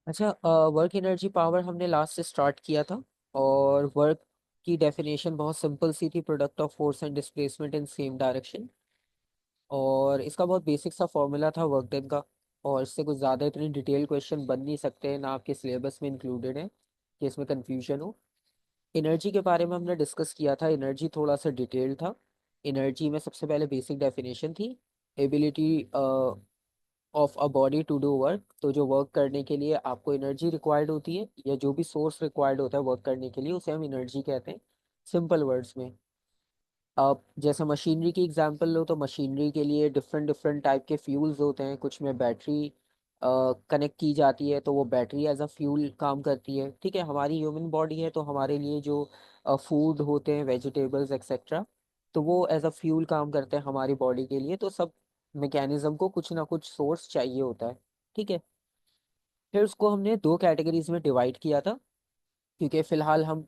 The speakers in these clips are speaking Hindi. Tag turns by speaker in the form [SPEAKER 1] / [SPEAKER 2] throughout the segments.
[SPEAKER 1] अच्छा, वर्क एनर्जी पावर हमने लास्ट से स्टार्ट किया था। और वर्क की डेफिनेशन बहुत सिंपल सी थी, product of force and displacement in same direction. और इसका बहुत बेसिक सा फॉर्मूला था वर्क डन का। और इससे कुछ ज़्यादा इतनी डिटेल क्वेश्चन बन नहीं सकते, ना आपके सिलेबस में इंक्लूडेड है कि इसमें कन्फ्यूजन हो। एनर्जी के बारे में हमने डिस्कस किया था, एनर्जी थोड़ा सा डिटेल था। एनर्जी में सबसे पहले बेसिक डेफिनेशन थी, ability of a body to do work. तो जो वर्क करने के लिए आपको एनर्जी रिक्वायर्ड होती है, या जो भी सोर्स रिक्वायर्ड होता है वर्क करने के लिए, उसे हम एनर्जी कहते हैं सिंपल वर्ड्स में। आप जैसे मशीनरी की एग्जांपल लो, तो मशीनरी के लिए डिफरेंट डिफरेंट टाइप के फ्यूल्स होते हैं। कुछ में बैटरी कनेक्ट की जाती है, तो वो बैटरी एज अ फ्यूल काम करती है। ठीक है, हमारी ह्यूमन बॉडी है, तो हमारे लिए जो फूड होते हैं, वेजिटेबल्स एक्सेट्रा, तो वो एज अ फ्यूल काम करते हैं हमारी बॉडी के लिए। तो सब मैकेनिज्म को कुछ ना कुछ सोर्स चाहिए होता है। ठीक है, फिर उसको हमने दो कैटेगरीज में डिवाइड किया था, क्योंकि फिलहाल हम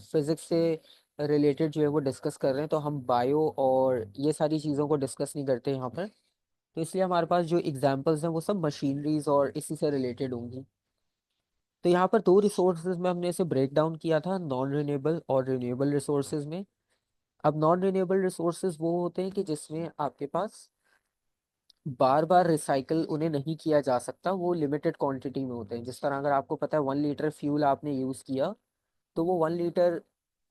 [SPEAKER 1] फिजिक्स से रिलेटेड जो है वो डिस्कस कर रहे हैं, तो हम बायो और ये सारी चीज़ों को डिस्कस नहीं करते यहाँ पर। तो इसलिए हमारे पास जो एग्जांपल्स हैं वो सब मशीनरीज और इसी से रिलेटेड होंगी। तो यहाँ पर दो रिसोर्सेज में हमने इसे ब्रेक डाउन किया था, नॉन रिन्यूएबल और रिन्यूएबल रिसोर्सेज में। अब नॉन रिन्यूएबल रिसोर्सेज वो होते हैं कि जिसमें आपके पास बार बार रिसाइकल उन्हें नहीं किया जा सकता, वो लिमिटेड क्वांटिटी में होते हैं। जिस तरह अगर आपको पता है 1 लीटर फ्यूल आपने यूज़ किया, तो वो 1 लीटर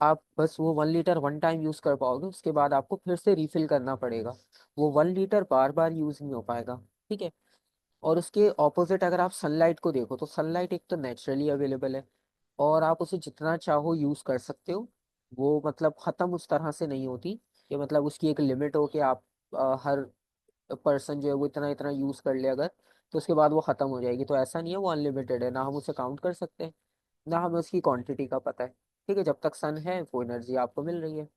[SPEAKER 1] आप बस वो 1 लीटर वन टाइम यूज़ कर पाओगे, उसके बाद आपको फिर से रिफिल करना पड़ेगा। वो 1 लीटर बार बार यूज़ नहीं हो पाएगा। ठीक है, और उसके ऑपोजिट अगर आप सनलाइट को देखो, तो सनलाइट एक तो नेचुरली अवेलेबल है, और आप उसे जितना चाहो यूज़ कर सकते हो। वो मतलब ख़त्म उस तरह से नहीं होती कि मतलब उसकी एक लिमिट हो कि आप हर पर्सन जो है वो इतना इतना यूज़ कर ले अगर, तो उसके बाद वो ख़त्म हो जाएगी। तो ऐसा नहीं है, वो अनलिमिटेड है, ना हम उसे काउंट कर सकते हैं, ना हमें उसकी क्वांटिटी का पता है। ठीक है, जब तक सन है वो एनर्जी आपको मिल रही है,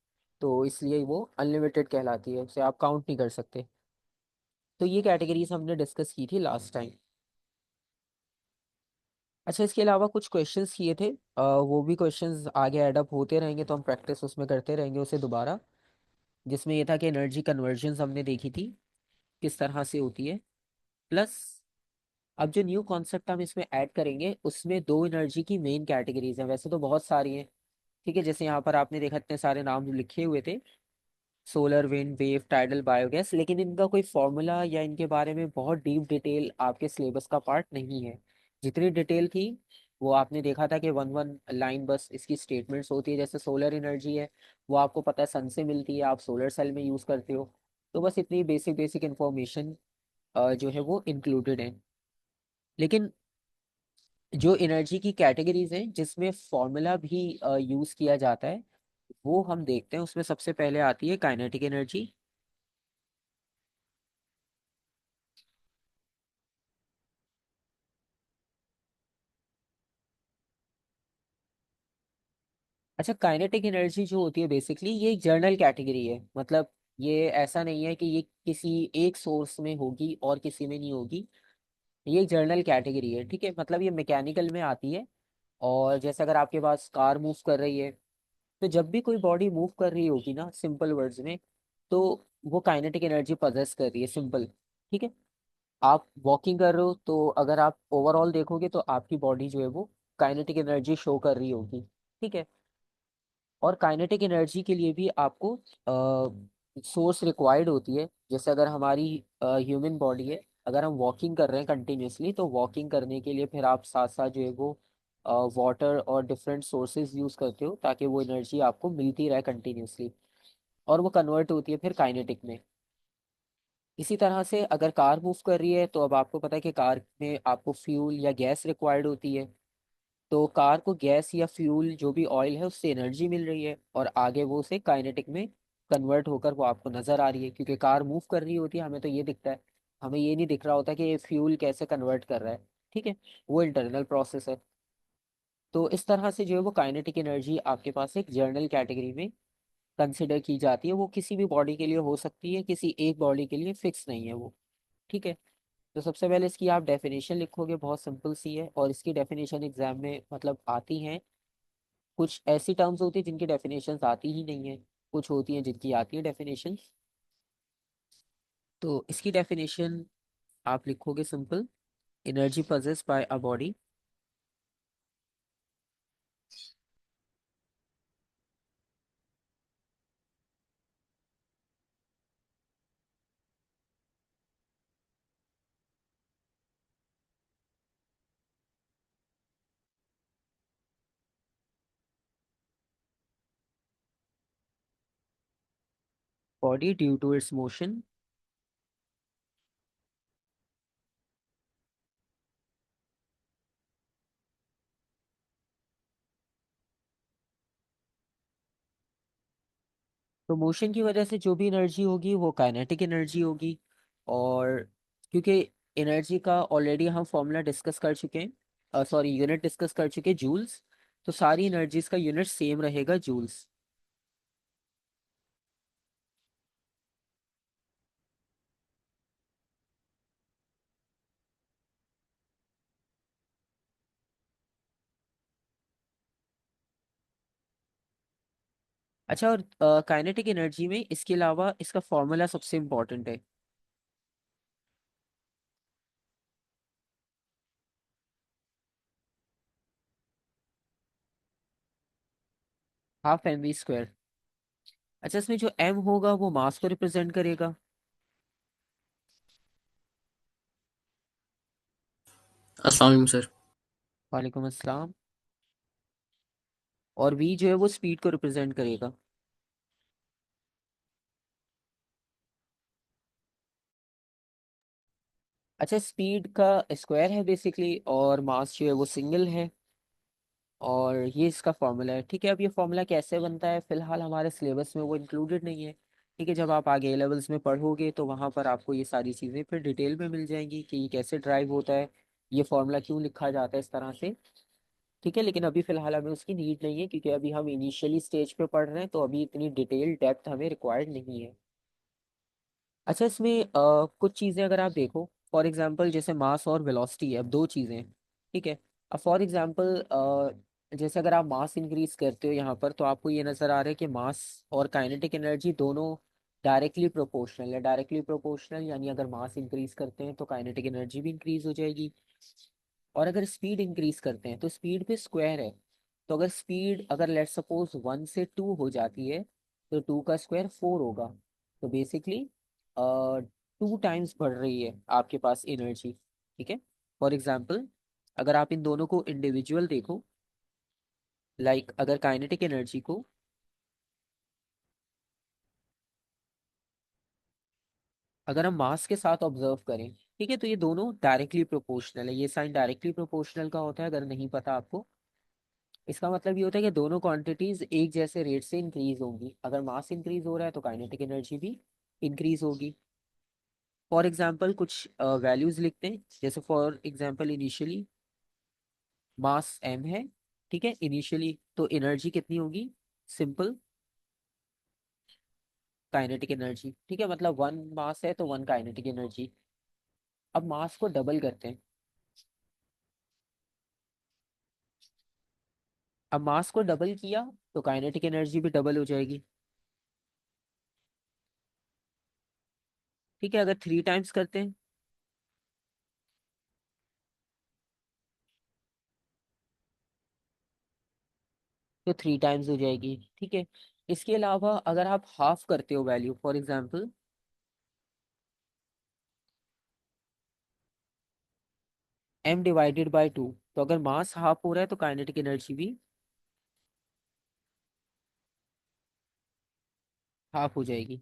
[SPEAKER 1] तो इसलिए वो अनलिमिटेड कहलाती है, उसे आप काउंट नहीं कर सकते। तो ये कैटेगरीज हमने डिस्कस की थी लास्ट टाइम। अच्छा, इसके अलावा कुछ क्वेश्चंस किए थे, वो भी क्वेश्चंस आगे ऐडअप होते रहेंगे, तो हम प्रैक्टिस उसमें करते रहेंगे उसे दोबारा। जिसमें ये था कि एनर्जी कन्वर्जन्स हमने देखी थी किस तरह से होती है। प्लस अब जो न्यू कॉन्सेप्ट हम इसमें ऐड करेंगे, उसमें दो एनर्जी की मेन कैटेगरीज हैं, वैसे तो बहुत सारी हैं। ठीक है, जैसे यहाँ पर आपने देखा इतने सारे नाम लिखे हुए थे, solar, wind, wave, tidal, biogas, लेकिन इनका कोई फॉर्मूला या इनके बारे में बहुत डीप डिटेल आपके सिलेबस का पार्ट नहीं है। जितनी डिटेल थी वो आपने देखा था कि वन वन लाइन बस इसकी स्टेटमेंट्स होती है। जैसे सोलर एनर्जी है, वो आपको पता है सन से मिलती है, आप सोलर सेल में यूज़ करते हो। तो बस इतनी बेसिक बेसिक इंफॉर्मेशन जो है वो इंक्लूडेड है। लेकिन जो एनर्जी की कैटेगरीज हैं जिसमें फॉर्मूला भी यूज़ किया जाता है, वो हम देखते हैं। उसमें सबसे पहले आती है काइनेटिक एनर्जी। अच्छा, काइनेटिक एनर्जी जो होती है बेसिकली ये एक जर्नल कैटेगरी है। मतलब ये ऐसा नहीं है कि ये किसी एक सोर्स में होगी और किसी में नहीं होगी। ये एक जर्नल कैटेगरी है। ठीक है, मतलब ये मैकेनिकल में आती है। और जैसे अगर आपके पास कार मूव कर रही है, तो जब भी कोई बॉडी मूव कर रही होगी ना, सिंपल वर्ड्स में, तो वो काइनेटिक एनर्जी पजेस कर रही है, सिंपल। ठीक है, आप वॉकिंग कर रहे हो, तो अगर आप ओवरऑल देखोगे तो आपकी बॉडी जो है वो काइनेटिक एनर्जी शो कर रही होगी। ठीक है, और काइनेटिक एनर्जी के लिए भी आपको सोर्स रिक्वायर्ड होती है। जैसे अगर हमारी ह्यूमन बॉडी है, अगर हम वॉकिंग कर रहे हैं कंटिन्यूसली, तो वॉकिंग करने के लिए फिर आप साथ साथ जो है वो वाटर और डिफरेंट सोर्सेज यूज़ करते हो, ताकि वो एनर्जी आपको मिलती रहे कंटिन्यूसली, और वो कन्वर्ट होती है फिर काइनेटिक में। इसी तरह से अगर कार मूव कर रही है, तो अब आपको पता है कि कार में आपको फ्यूल या गैस रिक्वायर्ड होती है। तो कार को गैस या फ्यूल जो भी ऑयल है उससे एनर्जी मिल रही है, और आगे वो उसे काइनेटिक में कन्वर्ट होकर वो आपको नजर आ रही है, क्योंकि कार मूव कर रही होती है, हमें तो ये दिखता है। हमें ये नहीं दिख रहा होता कि ये फ्यूल कैसे कन्वर्ट कर रहा है। ठीक है, वो इंटरनल प्रोसेस है। तो इस तरह से जो है वो काइनेटिक एनर्जी आपके पास एक जर्नल कैटेगरी में कंसिडर की जाती है। वो किसी भी बॉडी के लिए हो सकती है, किसी एक बॉडी के लिए फिक्स नहीं है वो। ठीक है, तो सबसे पहले इसकी आप डेफिनेशन लिखोगे, बहुत सिंपल सी है, और इसकी डेफिनेशन एग्जाम में मतलब आती हैं। कुछ ऐसी टर्म्स होती है जिनकी डेफिनेशंस आती ही नहीं है, कुछ होती हैं जिनकी आती है डेफिनेशन। तो इसकी डेफिनेशन आप लिखोगे simple, energy possessed by a body body due to its motion. तो मोशन की वजह से जो भी एनर्जी होगी वो काइनेटिक एनर्जी होगी। और क्योंकि एनर्जी का ऑलरेडी हम फॉर्मूला डिस्कस कर चुके हैं, सॉरी यूनिट डिस्कस कर चुके हैं, जूल्स। तो सारी एनर्जीज का यूनिट सेम रहेगा, जूल्स। अच्छा, और काइनेटिक एनर्जी में इसके अलावा इसका फॉर्मूला सबसे इम्पोर्टेंट है। ½ mv²। अच्छा, इसमें जो m होगा वो मास को रिप्रेजेंट करेगा।
[SPEAKER 2] अस्सलाम वालेकुम सर।
[SPEAKER 1] वालेकुम अस्सलाम। और v जो है वो स्पीड को रिप्रेजेंट करेगा। अच्छा, स्पीड का स्क्वायर है बेसिकली, और मास जो है वो सिंगल है। और ये इसका फॉर्मूला है। ठीक है, अब ये फॉर्मूला कैसे बनता है फिलहाल हमारे सिलेबस में वो इंक्लूडेड नहीं है। ठीक है, जब आप आगे लेवल्स में पढ़ोगे तो वहाँ पर आपको ये सारी चीज़ें फिर डिटेल में मिल जाएंगी कि ये कैसे ड्राइव होता है, ये फॉर्मूला क्यों लिखा जाता है इस तरह से। ठीक है, लेकिन अभी फिलहाल हमें उसकी नीड नहीं है, क्योंकि अभी हम इनिशियली स्टेज पे पढ़ रहे हैं, तो अभी इतनी डिटेल डेप्थ हमें रिक्वायर्ड नहीं है। अच्छा, इसमें कुछ चीज़ें अगर आप देखो, फॉर एग्जांपल जैसे मास और वेलोसिटी, अब दो चीज़ें हैं। ठीक है, अब फॉर एग्जांपल जैसे अगर आप मास इंक्रीज करते हो यहाँ पर, तो आपको ये नज़र आ रहा है कि मास और काइनेटिक एनर्जी दोनों डायरेक्टली प्रोपोर्शनल है। डायरेक्टली प्रोपोर्शनल यानी अगर मास इंक्रीज करते हैं तो काइनेटिक एनर्जी भी इंक्रीज हो जाएगी। और अगर स्पीड इंक्रीज करते हैं तो स्पीड पे स्क्वायर है। तो अगर स्पीड अगर लेट सपोज 1 से 2 हो जाती है, तो 2 का स्क्वायर 4 होगा। तो बेसिकली 2 टाइम्स बढ़ रही है आपके पास एनर्जी। ठीक है, फॉर एग्जाम्पल अगर आप इन दोनों को इंडिविजुअल देखो, लाइक अगर काइनेटिक एनर्जी को अगर हम मास के साथ ऑब्जर्व करें, ठीक है, तो ये दोनों डायरेक्टली प्रोपोर्शनल है। ये साइन डायरेक्टली प्रोपोर्शनल का होता है, अगर नहीं पता आपको। इसका मतलब ये होता है कि दोनों क्वांटिटीज एक जैसे रेट से इंक्रीज होंगी। अगर मास इंक्रीज हो रहा है तो काइनेटिक एनर्जी भी इंक्रीज होगी। फॉर एग्जांपल कुछ वैल्यूज लिखते हैं, जैसे for example initially mass m है। ठीक है, इनिशियली तो एनर्जी कितनी होगी, सिंपल काइनेटिक एनर्जी। ठीक है, मतलब 1 मास है तो 1 काइनेटिक एनर्जी। अब मास को डबल करते हैं। अब मास को डबल किया तो काइनेटिक एनर्जी भी डबल हो जाएगी। ठीक है, अगर 3 टाइम्स करते हैं तो 3 टाइम्स हो जाएगी। ठीक है, इसके अलावा अगर आप हाफ करते हो वैल्यू, फॉर एग्जांपल m/2, तो अगर मास हाफ हो रहा है तो काइनेटिक एनर्जी भी हाफ हो जाएगी।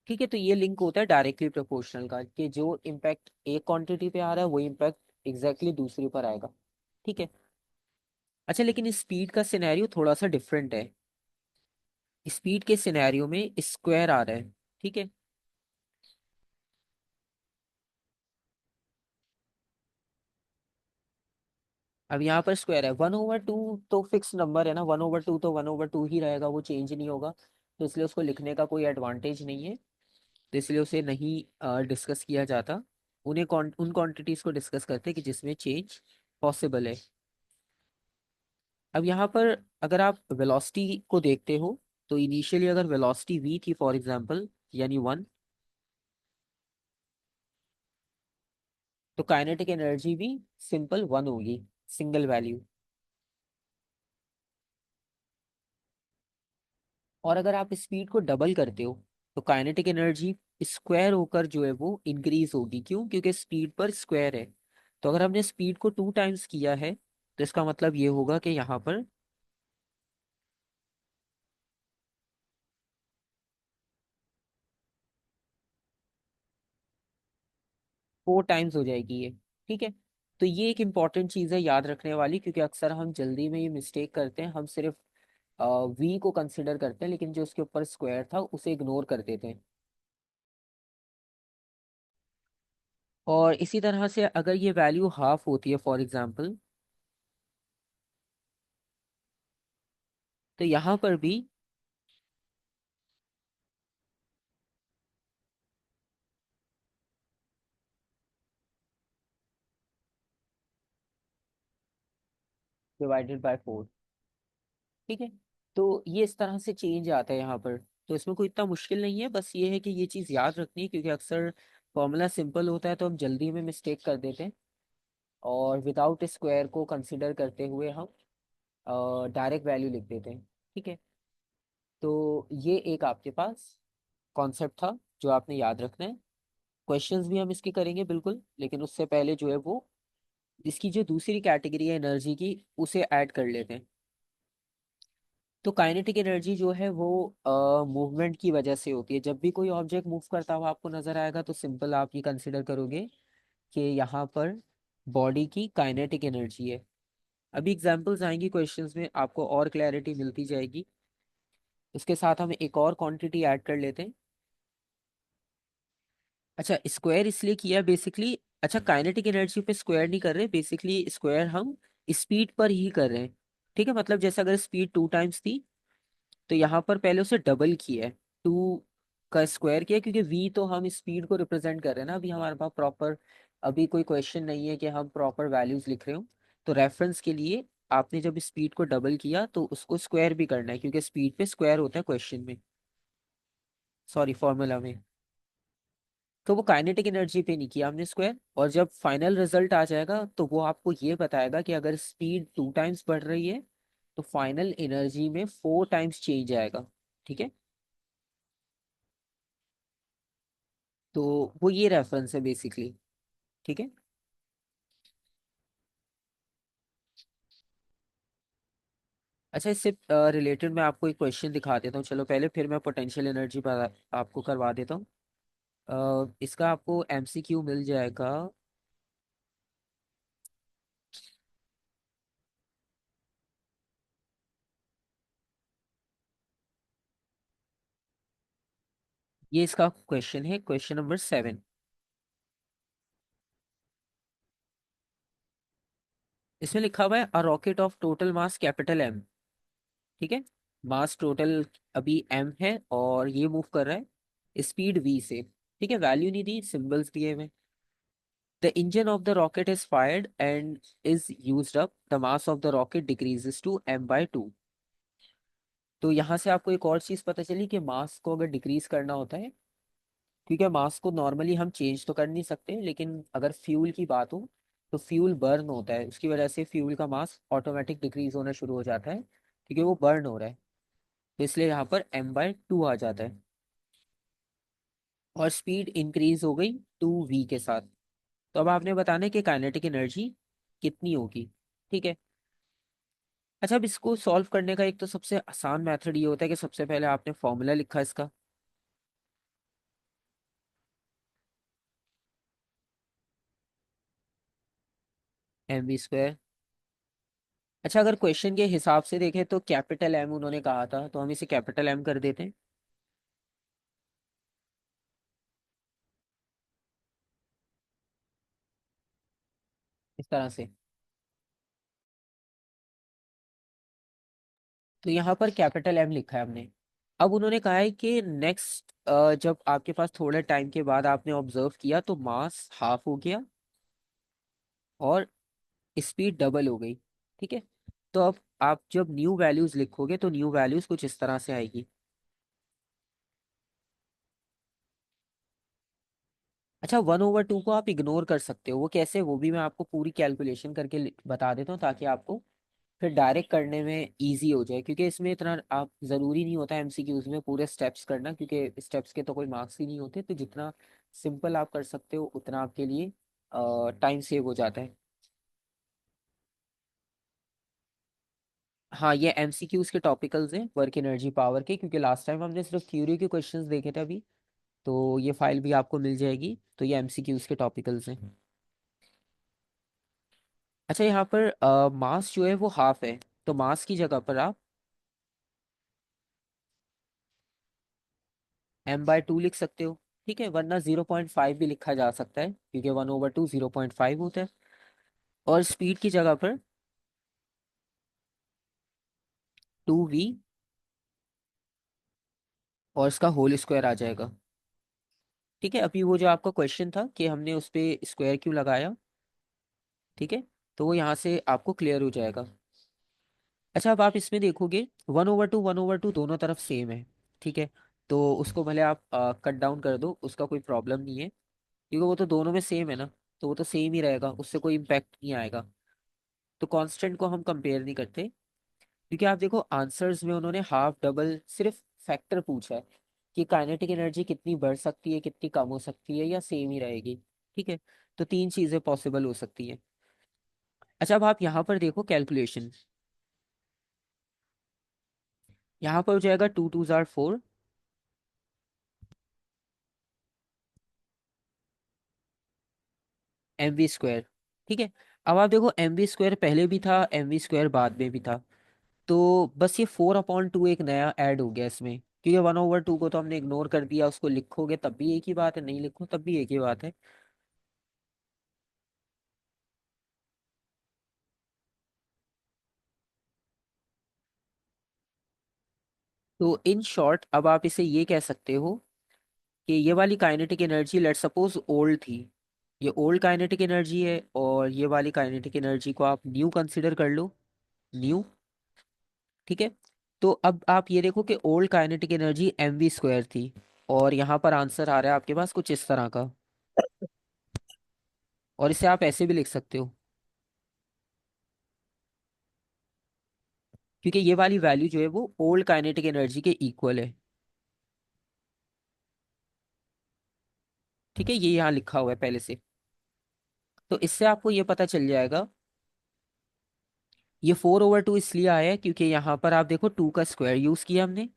[SPEAKER 1] ठीक है, तो ये लिंक होता है डायरेक्टली प्रोपोर्शनल का, कि जो इम्पैक्ट एक क्वांटिटी पे आ रहा है वो इम्पैक्ट एग्जैक्टली दूसरी पर आएगा। ठीक है। अच्छा, लेकिन इस स्पीड का सिनेरियो थोड़ा सा डिफरेंट है। स्पीड के सिनेरियो में स्क्वायर आ रहा है। ठीक है, अब यहाँ पर स्क्वायर है। 1/2 तो फिक्स नंबर है ना, 1/2 तो 1/2 ही रहेगा, वो चेंज नहीं होगा। तो इसलिए उसको लिखने का कोई एडवांटेज नहीं है। तो इसलिए उसे नहीं डिस्कस किया जाता। उन क्वांटिटीज को डिस्कस करते हैं कि जिसमें चेंज पॉसिबल है। अब यहाँ पर अगर आप वेलोसिटी को देखते हो, तो इनिशियली अगर वेलोसिटी v थी फॉर एग्जांपल, यानी 1, तो काइनेटिक एनर्जी भी सिंपल 1 होगी, सिंगल वैल्यू। और अगर आप स्पीड को डबल करते हो तो काइनेटिक एनर्जी स्क्वायर होकर जो है वो इंक्रीज होगी। क्यों? क्योंकि स्पीड पर स्क्वायर है। तो अगर हमने स्पीड को 2 टाइम्स किया है तो इसका मतलब ये होगा कि यहाँ पर 4 टाइम्स हो जाएगी ये। ठीक है। तो ये एक इम्पॉर्टेंट चीज़ है याद रखने वाली, क्योंकि अक्सर हम जल्दी में ये मिस्टेक करते हैं, हम सिर्फ वी को कंसिडर करते हैं, लेकिन जो उसके ऊपर स्क्वायर था उसे इग्नोर कर देते हैं। और इसी तरह से अगर ये वैल्यू हाफ होती है फॉर एग्जांपल, तो यहाँ पर भी डिवाइडेड बाय 4। ठीक है। तो ये इस तरह से चेंज आता है यहाँ पर। तो इसमें कोई इतना मुश्किल नहीं है, बस ये है कि ये चीज़ याद रखनी है, क्योंकि अक्सर फॉर्मूला सिंपल होता है तो हम जल्दी में मिस्टेक कर देते हैं, और विदाउट स्क्वायर को कंसिडर करते हुए हम डायरेक्ट वैल्यू लिख देते हैं। ठीक है। तो ये एक आपके पास कॉन्सेप्ट था जो आपने याद रखना है। क्वेश्चंस भी हम इसके करेंगे बिल्कुल, लेकिन उससे पहले जो है वो इसकी जो दूसरी कैटेगरी है एनर्जी की, उसे ऐड कर लेते हैं। तो काइनेटिक एनर्जी जो है वो मूवमेंट की वजह से होती है। जब भी कोई ऑब्जेक्ट मूव करता हुआ आपको नजर आएगा तो सिंपल आप ये कंसिडर करोगे कि यहाँ पर बॉडी की काइनेटिक एनर्जी है। अभी एग्जांपल्स आएंगी क्वेश्चंस में, आपको और क्लैरिटी मिलती जाएगी। इसके साथ हम एक और क्वांटिटी ऐड कर लेते हैं। अच्छा, स्क्वायर इसलिए किया बेसिकली, अच्छा काइनेटिक एनर्जी पे स्क्वायर नहीं कर रहे, बेसिकली स्क्वायर हम स्पीड पर ही कर रहे हैं। ठीक है, मतलब जैसे अगर स्पीड 2 टाइम्स थी, तो यहाँ पर पहले उसे डबल किया है, 2 का स्क्वायर किया, क्योंकि वी तो हम स्पीड को रिप्रेजेंट कर रहे हैं ना। अभी हमारे पास प्रॉपर, अभी कोई क्वेश्चन नहीं है कि हम प्रॉपर वैल्यूज लिख रहे हो। तो रेफरेंस के लिए आपने जब स्पीड को डबल किया तो उसको स्क्वायर भी करना है, क्योंकि स्पीड पे स्क्वायर होता है क्वेश्चन में, सॉरी फॉर्मूला में। तो वो काइनेटिक एनर्जी पे नहीं किया हमने स्क्वायर, और जब फाइनल रिजल्ट आ जाएगा तो वो आपको ये बताएगा कि अगर स्पीड 2 टाइम्स बढ़ रही है तो फाइनल एनर्जी में 4 टाइम्स चेंज आएगा। ठीक है। तो वो ये रेफरेंस है बेसिकली। ठीक है। अच्छा, इससे रिलेटेड मैं आपको एक क्वेश्चन दिखा देता हूँ, चलो पहले, फिर मैं पोटेंशियल एनर्जी पर आपको करवा देता हूँ। इसका आपको एमसीक्यू मिल जाएगा। ये इसका क्वेश्चन है, क्वेश्चन नंबर 7। इसमें लिखा हुआ है a rocket of total mass capital M. ठीक है। मास टोटल अभी एम है और ये मूव कर रहा है स्पीड वी से। ठीक है, वैल्यू नहीं दी, सिंबल्स दिए हुए। The engine of the rocket is fired and is used up, the mass of the rocket decreases to m/2। तो यहाँ से आपको एक और चीज पता चली कि मास को अगर डिक्रीज करना होता है, क्योंकि मास को नॉर्मली हम चेंज तो कर नहीं सकते, लेकिन अगर फ्यूल की बात हो तो फ्यूल बर्न होता है, उसकी वजह से फ्यूल का मास ऑटोमेटिक डिक्रीज होना शुरू हो जाता है, क्योंकि वो बर्न हो रहा है। तो इसलिए यहाँ पर m/2 आ जाता है, और स्पीड इंक्रीज हो गई 2v के साथ। तो अब आपने बताना है कि काइनेटिक एनर्जी कितनी होगी। ठीक है। अच्छा, अब इसको सॉल्व करने का एक तो सबसे आसान मेथड ये होता है कि सबसे पहले आपने फॉर्मूला लिखा इसका, mv²। अच्छा, अगर क्वेश्चन के हिसाब से देखें तो कैपिटल एम उन्होंने कहा था, तो हम इसे कैपिटल एम कर देते हैं। इस तरह से। तो यहाँ पर कैपिटल एम लिखा है हमने। अब उन्होंने कहा है कि नेक्स्ट, जब आपके पास थोड़े टाइम के बाद आपने ऑब्जर्व किया तो मास हाफ हो गया और स्पीड डबल हो गई। ठीक है। तो अब आप जब न्यू वैल्यूज लिखोगे तो न्यू वैल्यूज कुछ इस तरह से आएगी। अच्छा, 1/2 को आप इग्नोर कर सकते हो, वो कैसे, वो भी मैं आपको पूरी कैलकुलेशन करके बता देता हूँ, ताकि आपको फिर डायरेक्ट करने में इजी हो जाए, क्योंकि इसमें इतना आप ज़रूरी नहीं होता एमसीक्यूज में पूरे स्टेप्स करना, क्योंकि स्टेप्स के तो कोई मार्क्स ही नहीं होते। तो जितना सिंपल आप कर सकते हो उतना आपके लिए टाइम सेव हो जाता है। हाँ, ये एमसीक्यूज के टॉपिकल्स हैं वर्क एनर्जी पावर के, क्योंकि लास्ट टाइम हमने सिर्फ थ्योरी के क्वेश्चंस देखे थे अभी। तो ये फाइल भी आपको मिल जाएगी। तो ये एमसीक्यूज के टॉपिकल्स हैं। अच्छा, यहाँ पर मास जो है वो हाफ है, तो मास की जगह पर आप m/2 लिख सकते हो। ठीक है, वरना 0.5 भी लिखा जा सकता है, क्योंकि 1/2 0.5 होता है। और स्पीड की जगह पर 2v और इसका होल स्क्वायर आ जाएगा। ठीक है, अभी वो जो आपका क्वेश्चन था कि हमने उस पे स्क्वायर क्यों लगाया, ठीक है, तो वो यहाँ से आपको क्लियर हो जाएगा। अच्छा, अब आप इसमें देखोगे 1/2 दोनों तरफ सेम है। ठीक है, तो उसको भले आप कट डाउन कर दो, उसका कोई प्रॉब्लम नहीं है, क्योंकि वो तो दोनों में सेम है ना, तो वो तो सेम ही रहेगा, उससे कोई इम्पैक्ट नहीं आएगा। तो कांस्टेंट को हम कंपेयर नहीं करते, क्योंकि आप देखो आंसर्स में उन्होंने हाफ डबल सिर्फ फैक्टर पूछा है कि काइनेटिक एनर्जी कितनी बढ़ सकती है, कितनी कम हो सकती है, या सेम ही रहेगी। ठीक है, तो तीन चीजें पॉसिबल हो सकती हैं। अच्छा, अब आप यहाँ पर देखो कैलकुलेशन। यहाँ पर हो जाएगा 2 2 4 mv²। ठीक है, अब आप देखो mv² पहले भी था, mv² बाद में भी था। तो बस ये 4/2 एक नया ऐड हो गया इसमें, क्योंकि 1/2 को तो हमने इग्नोर कर दिया, उसको लिखोगे तब भी एक ही बात है, नहीं लिखो तब भी एक ही बात है। तो इन शॉर्ट अब आप इसे ये कह सकते हो कि ये वाली kinetic energy let's suppose old थी, ये ओल्ड काइनेटिक एनर्जी है, और ये वाली काइनेटिक एनर्जी को आप न्यू कंसिडर कर लो, न्यू। ठीक है, तो अब आप ये देखो कि ओल्ड काइनेटिक एनर्जी mv² थी, और यहाँ पर आंसर आ रहा है आपके पास कुछ इस तरह का। और इसे आप ऐसे भी लिख सकते हो, क्योंकि ये वाली वैल्यू जो है वो ओल्ड काइनेटिक एनर्जी के इक्वल है। ठीक है, ये यहाँ लिखा हुआ है पहले से। तो इससे आपको ये पता चल जाएगा। ये 4/2 इसलिए आया है क्योंकि यहाँ पर आप देखो 2 का स्क्वायर यूज किया हमने,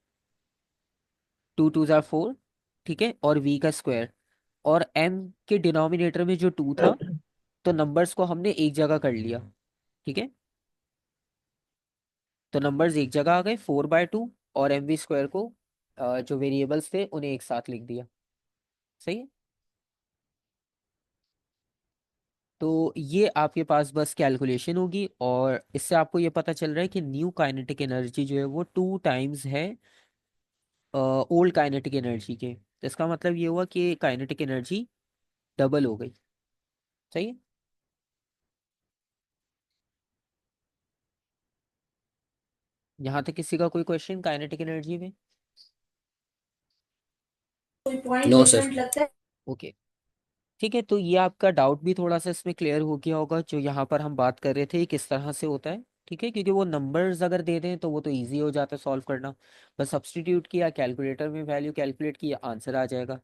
[SPEAKER 1] 2 2 4। ठीक है, और v का स्क्वायर, और m के डिनोमिनेटर में जो 2 था, तो नंबर्स को हमने एक जगह कर लिया। ठीक है, तो नंबर्स एक जगह आ गए 4/2, और mv² को जो वेरिएबल्स थे उन्हें एक साथ लिख दिया। सही है। तो ये आपके पास बस कैलकुलेशन होगी, और इससे आपको ये पता चल रहा है कि न्यू काइनेटिक एनर्जी जो है वो 2 टाइम्स है ओल्ड काइनेटिक एनर्जी के। तो इसका मतलब ये हुआ कि काइनेटिक एनर्जी डबल हो गई। सही है। यहाँ तक किसी का कोई क्वेश्चन काइनेटिक एनर्जी में?
[SPEAKER 2] कोई पॉइंट नो सर। डिफरेंट लगता है।
[SPEAKER 1] ओके, ठीक है, तो ये आपका डाउट भी थोड़ा सा इसमें क्लियर हो गया होगा, जो यहाँ पर हम बात कर रहे थे किस तरह से होता है। ठीक है, क्योंकि वो नंबर्स अगर दे दें तो वो तो इजी हो जाता है सॉल्व करना, बस सब्स्टिट्यूट किया, कैलकुलेटर में वैल्यू कैलकुलेट किया, आंसर आ जाएगा।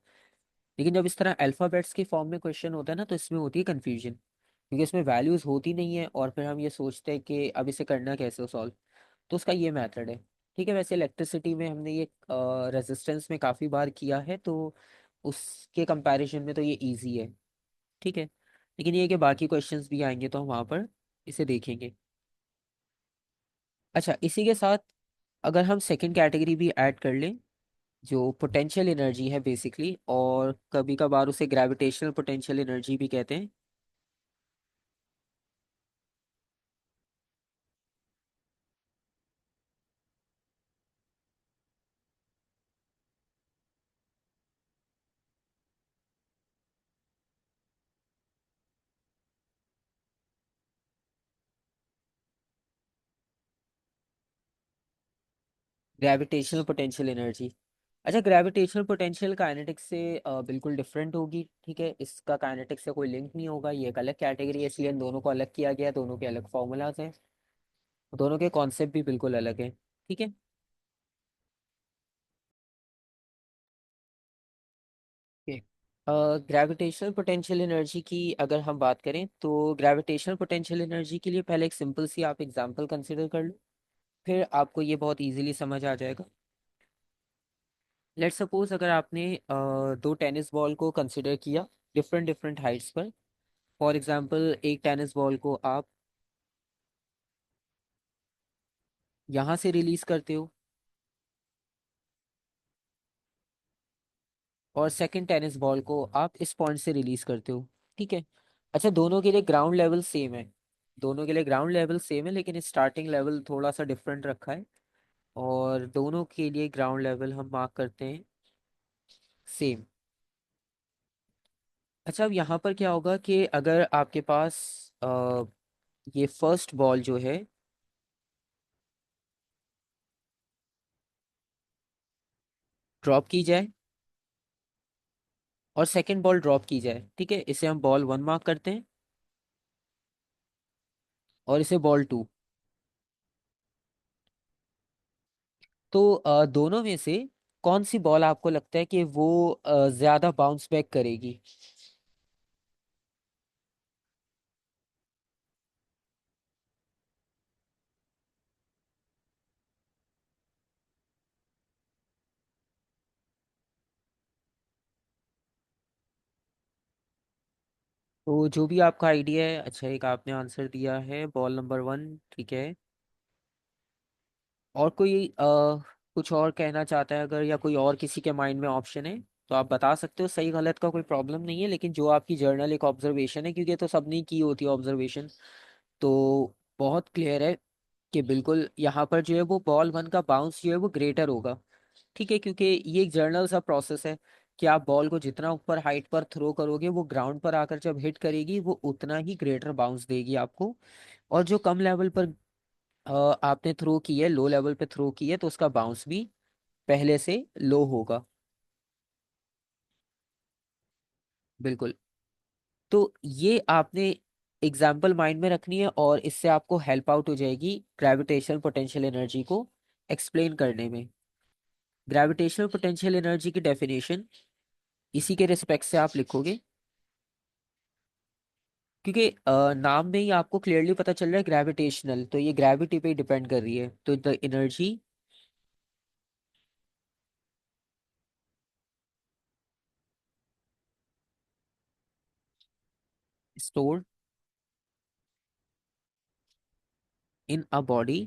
[SPEAKER 1] लेकिन जब इस तरह अल्फ़ाबेट्स के फॉर्म में क्वेश्चन होता है ना, तो इसमें होती है कन्फ्यूजन, क्योंकि इसमें वैल्यूज होती नहीं है, और फिर हम ये सोचते हैं कि अब इसे करना कैसे सॉल्व। तो उसका ये मेथड है। ठीक है, वैसे इलेक्ट्रिसिटी में हमने ये रेजिस्टेंस में काफ़ी बार किया है, तो उसके कंपैरिजन में तो ये इजी है। ठीक है, लेकिन ये कि बाकी क्वेश्चंस भी आएंगे तो हम वहाँ पर इसे देखेंगे। अच्छा, इसी के साथ अगर हम सेकंड कैटेगरी भी ऐड कर लें, जो पोटेंशियल एनर्जी है बेसिकली, और कभी कभार उसे ग्रेविटेशनल पोटेंशियल एनर्जी भी कहते हैं। Gravitational potential energy. अच्छा, ग्रेविटेशनल पोटेंशियल काइनेटिक्स से बिल्कुल डिफरेंट होगी। ठीक है, इसका काइनेटिक्स से कोई लिंक नहीं होगा, ये एक अलग कैटेगरी है, इसलिए इन दोनों को अलग किया गया है, दोनों के अलग फॉर्मूलाज हैं, दोनों के कॉन्सेप्ट भी बिल्कुल अलग हैं। ठीक है। ग्रेविटेशनल पोटेंशियल एनर्जी की अगर हम बात करें, तो ग्रेविटेशनल पोटेंशियल एनर्जी के लिए पहले एक सिंपल सी आप एग्जांपल कंसिडर कर लो, फिर आपको ये बहुत इजीली समझ आ जाएगा। लेट्स सपोज अगर आपने दो टेनिस बॉल को कंसिडर किया डिफरेंट डिफरेंट हाइट्स पर। फॉर एग्जांपल एक टेनिस बॉल को आप यहाँ से रिलीज करते हो और सेकंड टेनिस बॉल को आप इस पॉइंट से रिलीज करते हो। ठीक है। अच्छा, दोनों के लिए ग्राउंड लेवल सेम है। दोनों के लिए ग्राउंड लेवल सेम है, लेकिन स्टार्टिंग लेवल थोड़ा सा डिफरेंट रखा है। और दोनों के लिए ग्राउंड लेवल हम मार्क करते हैं सेम। अच्छा, अब यहाँ पर क्या होगा कि अगर आपके पास ये फर्स्ट बॉल जो है ड्रॉप की जाए और सेकंड बॉल ड्रॉप की जाए, ठीक है, इसे हम बॉल वन मार्क करते हैं और इसे बॉल टू। तो दोनों में से कौन सी बॉल आपको लगता है कि वो ज्यादा बाउंस बैक करेगी? तो जो भी आपका आइडिया है, अच्छा एक आपने आंसर दिया है बॉल नंबर वन, ठीक है। और कोई कुछ और कहना चाहता है अगर, या कोई और किसी के माइंड में ऑप्शन है तो आप बता सकते हो। सही गलत का कोई प्रॉब्लम नहीं है, लेकिन जो आपकी जर्नल एक ऑब्जर्वेशन है, क्योंकि ये तो सबने की होती है ऑब्जर्वेशन, तो बहुत क्लियर है कि बिल्कुल यहाँ पर जो है वो बॉल वन का बाउंस जो है वो ग्रेटर होगा। ठीक है, क्योंकि ये एक जर्नल सा प्रोसेस है कि आप बॉल को जितना ऊपर हाइट पर थ्रो करोगे वो ग्राउंड पर आकर जब हिट करेगी वो उतना ही ग्रेटर बाउंस देगी आपको। और जो कम लेवल पर आपने थ्रो की है, लो लेवल पे थ्रो की है, तो उसका बाउंस भी पहले से लो होगा। बिल्कुल। तो ये आपने एग्जाम्पल माइंड में रखनी है और इससे आपको हेल्प आउट हो जाएगी ग्रेविटेशनल पोटेंशियल एनर्जी को एक्सप्लेन करने में। ग्रेविटेशनल पोटेंशियल एनर्जी की डेफिनेशन इसी के रिस्पेक्ट से आप लिखोगे, क्योंकि नाम में ही आपको क्लियरली पता चल रहा है ग्रेविटेशनल, तो ये ग्रेविटी पे डिपेंड कर रही है। तो the energy stored in a body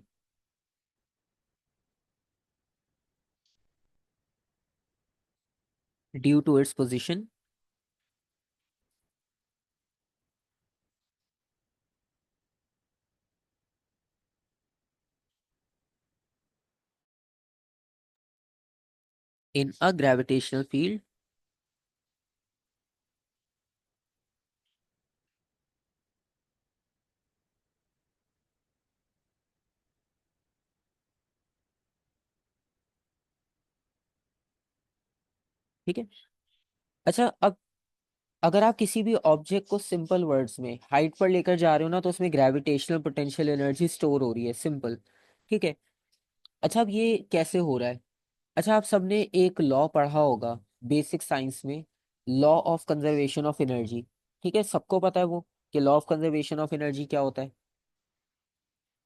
[SPEAKER 1] due to its position in a gravitational field। ठीक है। अच्छा, अब अगर आप किसी भी ऑब्जेक्ट को सिंपल वर्ड्स में हाइट पर लेकर जा रहे हो ना, तो उसमें ग्रेविटेशनल पोटेंशियल एनर्जी स्टोर हो रही है, सिंपल। ठीक है। अच्छा, अब ये कैसे हो रहा है? अच्छा, आप सबने एक लॉ पढ़ा होगा बेसिक साइंस में, law of conservation of energy. ठीक है, सबको पता है वो कि law of conservation of energy क्या होता है।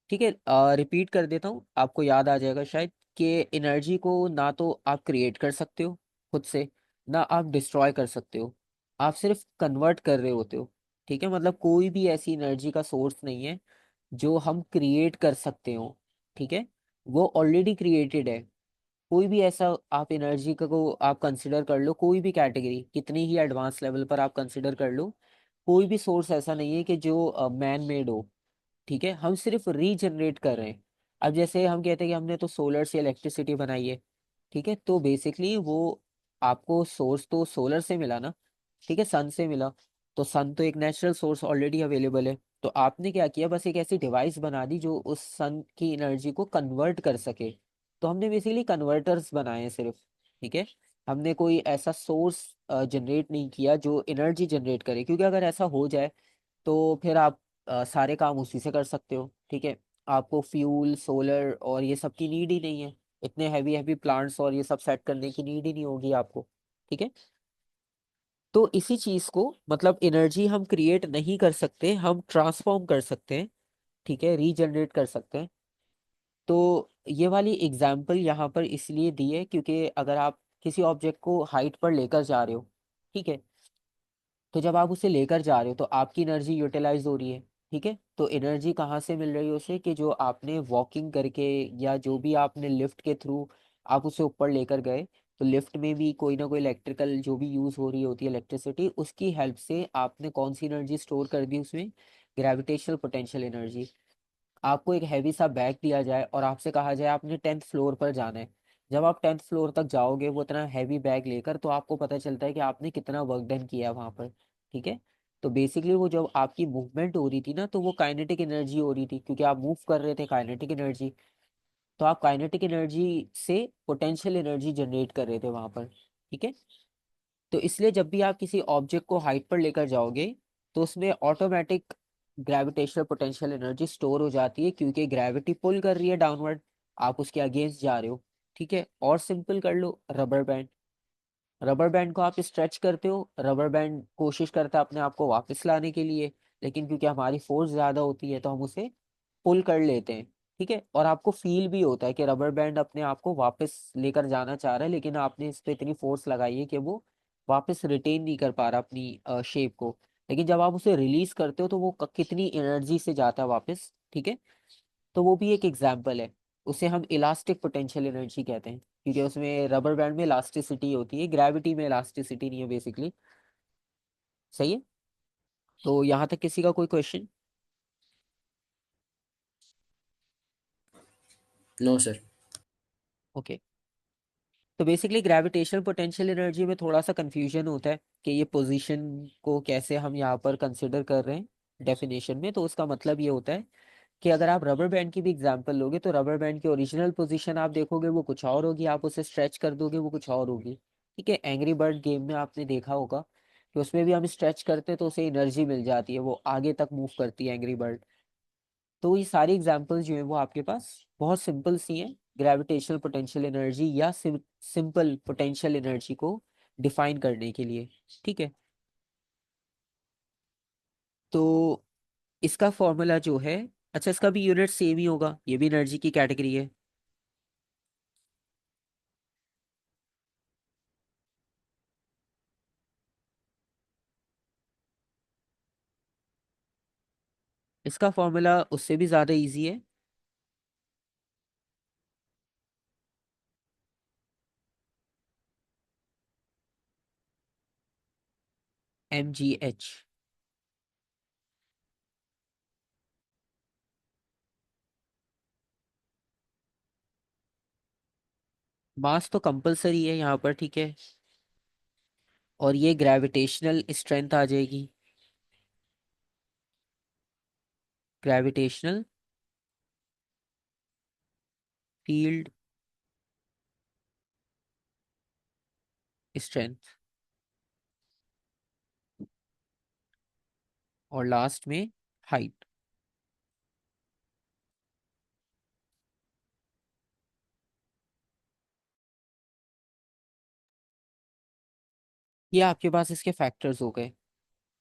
[SPEAKER 1] ठीक है, रिपीट कर देता हूँ, आपको याद आ जाएगा शायद। कि एनर्जी को ना तो आप क्रिएट कर सकते हो खुद से, ना आप डिस्ट्रॉय कर सकते हो, आप सिर्फ कन्वर्ट कर रहे होते हो। ठीक है, मतलब कोई भी ऐसी एनर्जी का सोर्स नहीं है जो हम क्रिएट कर सकते हो। ठीक है, वो ऑलरेडी क्रिएटेड है। कोई भी ऐसा आप एनर्जी का को आप कंसिडर कर लो, कोई भी कैटेगरी कितनी ही एडवांस लेवल पर आप कंसिडर कर लो, कोई भी सोर्स ऐसा नहीं है कि जो मैन मेड हो। ठीक है, हम सिर्फ रीजनरेट कर रहे हैं। अब जैसे हम कहते हैं कि हमने तो सोलर से इलेक्ट्रिसिटी बनाई है। ठीक है, तो बेसिकली वो आपको सोर्स तो सोलर से मिला ना, ठीक है, सन से मिला। तो सन तो एक नेचुरल सोर्स ऑलरेडी अवेलेबल है। तो आपने क्या किया, बस एक ऐसी डिवाइस बना दी जो उस सन की एनर्जी को कन्वर्ट कर सके। तो हमने बेसिकली कन्वर्टर्स बनाए हैं सिर्फ। ठीक है, हमने कोई ऐसा सोर्स जनरेट नहीं किया जो एनर्जी जनरेट करे, क्योंकि अगर ऐसा हो जाए तो फिर आप सारे काम उसी से कर सकते हो। ठीक है, आपको फ्यूल सोलर और ये सब की नीड ही नहीं है, इतने हैवी हैवी प्लांट्स और ये सब सेट करने की नीड ही नहीं होगी आपको। ठीक है, तो इसी चीज को मतलब एनर्जी हम क्रिएट नहीं कर सकते, हम ट्रांसफॉर्म कर सकते हैं। ठीक है, रीजनरेट कर सकते हैं। तो ये वाली एग्जाम्पल यहाँ पर इसलिए दी है क्योंकि अगर आप किसी ऑब्जेक्ट को हाइट पर लेकर जा रहे हो, ठीक है, तो जब आप उसे लेकर जा रहे हो तो आपकी एनर्जी यूटिलाइज हो रही है, ठीक है। तो एनर्जी कहाँ से मिल रही है उसे, कि जो आपने वॉकिंग करके या जो भी आपने लिफ्ट के थ्रू आप उसे ऊपर लेकर गए, तो लिफ्ट में भी कोई ना कोई इलेक्ट्रिकल जो भी यूज़ हो रही होती है इलेक्ट्रिसिटी, उसकी हेल्प से आपने कौन सी एनर्जी स्टोर कर दी उसमें, ग्रेविटेशनल पोटेंशियल एनर्जी। आपको एक हैवी सा बैग दिया जाए और आपसे कहा जाए आपने 10th फ्लोर पर जाना है। जब आप 10th फ्लोर तक जाओगे वो इतना हैवी बैग लेकर, तो आपको पता चलता है कि आपने कितना वर्क डन किया वहां पर, ठीक है। तो बेसिकली वो जब आपकी मूवमेंट हो रही थी ना, तो वो काइनेटिक एनर्जी हो रही थी, क्योंकि आप मूव कर रहे थे, काइनेटिक एनर्जी। तो आप काइनेटिक एनर्जी से पोटेंशियल एनर्जी जनरेट कर रहे थे वहां पर, ठीक है। तो इसलिए जब भी आप किसी ऑब्जेक्ट को हाइट पर लेकर जाओगे, तो उसमें automatic gravitational potential energy store हो जाती है, क्योंकि ग्रेविटी पुल कर रही है डाउनवर्ड, आप उसके अगेंस्ट जा रहे हो, ठीक है। और सिंपल कर लो, रबर बैंड। रबर बैंड को आप स्ट्रेच करते हो, रबर बैंड कोशिश करता है अपने आप को वापस लाने के लिए, लेकिन क्योंकि हमारी फोर्स ज्यादा होती है तो हम उसे पुल कर लेते हैं, ठीक है। और आपको फील भी होता है कि रबर बैंड अपने आप को वापस लेकर जाना चाह रहा है, लेकिन आपने इस पे इतनी फोर्स लगाई है कि वो वापस रिटेन नहीं कर पा रहा अपनी शेप को। लेकिन जब आप उसे रिलीज करते हो तो वो कितनी एनर्जी से जाता है वापस, ठीक है। तो वो भी एक एग्जाम्पल है, उसे हम इलास्टिक पोटेंशियल एनर्जी कहते हैं, क्योंकि उसमें रबर बैंड में इलास्टिसिटी होती है, ग्रेविटी में इलास्टिसिटी नहीं है बेसिकली। सही है। तो यहाँ तक किसी का कोई क्वेश्चन?
[SPEAKER 2] No sir.
[SPEAKER 1] ओके। तो बेसिकली ग्रेविटेशनल पोटेंशियल एनर्जी में थोड़ा सा कंफ्यूजन होता है कि ये पोजीशन को कैसे हम यहाँ पर कंसिडर कर रहे हैं डेफिनेशन में। तो उसका मतलब ये होता है कि अगर आप रबर बैंड की भी एग्जांपल लोगे, तो रबर बैंड की ओरिजिनल पोजीशन आप देखोगे वो कुछ और होगी, आप उसे स्ट्रेच कर दोगे वो कुछ और होगी, ठीक है। एंग्री बर्ड गेम में आपने देखा होगा कि उसमें भी हम स्ट्रेच करते हैं तो उसे एनर्जी मिल जाती है, वो आगे तक मूव करती है एंग्री बर्ड। तो ये सारी एग्जांपल्स जो है वो आपके पास बहुत सिंपल सी हैं, ग्रेविटेशनल पोटेंशियल एनर्जी या सिंपल पोटेंशियल एनर्जी को डिफाइन करने के लिए, ठीक है। तो इसका फॉर्मूला जो है, अच्छा इसका भी यूनिट सेम ही होगा, ये भी एनर्जी की कैटेगरी है। इसका फॉर्मूला उससे भी ज़्यादा इजी है। mgh। मास तो कंपलसरी है यहाँ पर, ठीक है। और ये ग्रेविटेशनल स्ट्रेंथ आ जाएगी, ग्रेविटेशनल फील्ड स्ट्रेंथ, और लास्ट में हाइट। ये आपके पास इसके फैक्टर्स हो गए,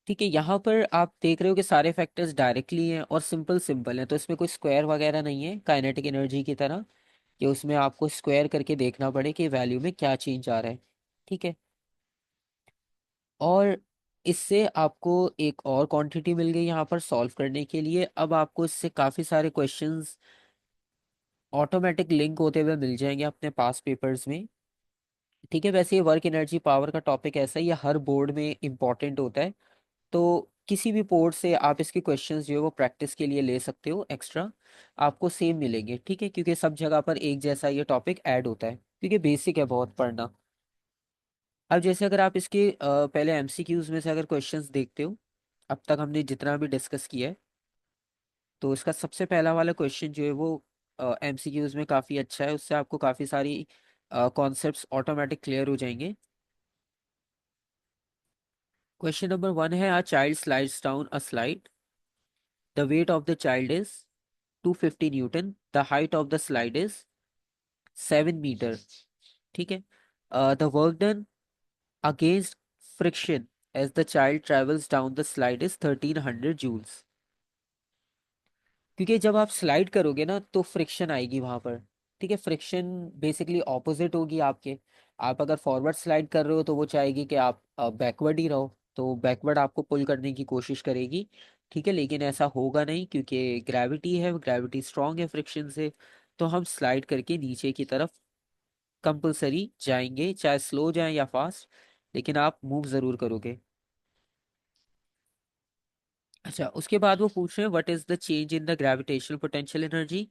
[SPEAKER 1] ठीक है। यहाँ पर आप देख रहे हो कि सारे फैक्टर्स डायरेक्टली हैं और सिंपल सिंपल हैं, तो इसमें कोई स्क्वायर वगैरह नहीं है काइनेटिक एनर्जी की तरह, कि उसमें आपको स्क्वायर करके देखना पड़े कि वैल्यू में क्या चेंज आ रहा है, ठीक है। और इससे आपको एक और क्वांटिटी मिल गई यहाँ पर सॉल्व करने के लिए। अब आपको इससे काफ़ी सारे क्वेश्चंस ऑटोमेटिक लिंक होते हुए मिल जाएंगे अपने पास पेपर्स में, ठीक है। वैसे ये वर्क एनर्जी पावर का टॉपिक ऐसा ही है, हर बोर्ड में इंपॉर्टेंट होता है। तो किसी भी बोर्ड से आप इसके क्वेश्चंस जो है वो प्रैक्टिस के लिए ले सकते हो एक्स्ट्रा, आपको सेम मिलेंगे, ठीक है, क्योंकि सब जगह पर एक जैसा ये टॉपिक ऐड होता है, क्योंकि बेसिक है बहुत पढ़ना। अब जैसे अगर आप इसके पहले एमसीक्यूज में से अगर क्वेश्चंस देखते हो, अब तक हमने जितना भी डिस्कस किया है, तो इसका सबसे पहला वाला क्वेश्चन जो है वो एमसीक्यूज में काफ़ी अच्छा है, उससे आपको काफ़ी सारी कॉन्सेप्ट्स ऑटोमेटिक क्लियर हो जाएंगे। क्वेश्चन नंबर 1 है, a child slides down a slide, the weight of the child is 250 newton, the height of the slide is 7 metre, ठीक है। The work done against friction as the child travels down the slide is 1300 joules. क्योंकि जब आप स्लाइड करोगे ना तो फ्रिक्शन आएगी वहां पर, ठीक है। फ्रिक्शन बेसिकली ऑपोजिट होगी आपके, आप अगर फॉरवर्ड स्लाइड कर रहे हो तो वो चाहेगी कि आप बैकवर्ड ही रहो, तो बैकवर्ड आपको पुल करने की कोशिश करेगी। ठीक है, लेकिन ऐसा होगा नहीं क्योंकि ग्रेविटी है, ग्रेविटी स्ट्रांग है फ्रिक्शन से। तो हम स्लाइड करके नीचे की तरफ कंपलसरी जाएंगे, चाहे स्लो जाएं या फास्ट, लेकिन आप मूव जरूर करोगे। अच्छा, उसके बाद वो पूछ रहे हैं what is the change in the gravitational potential energy.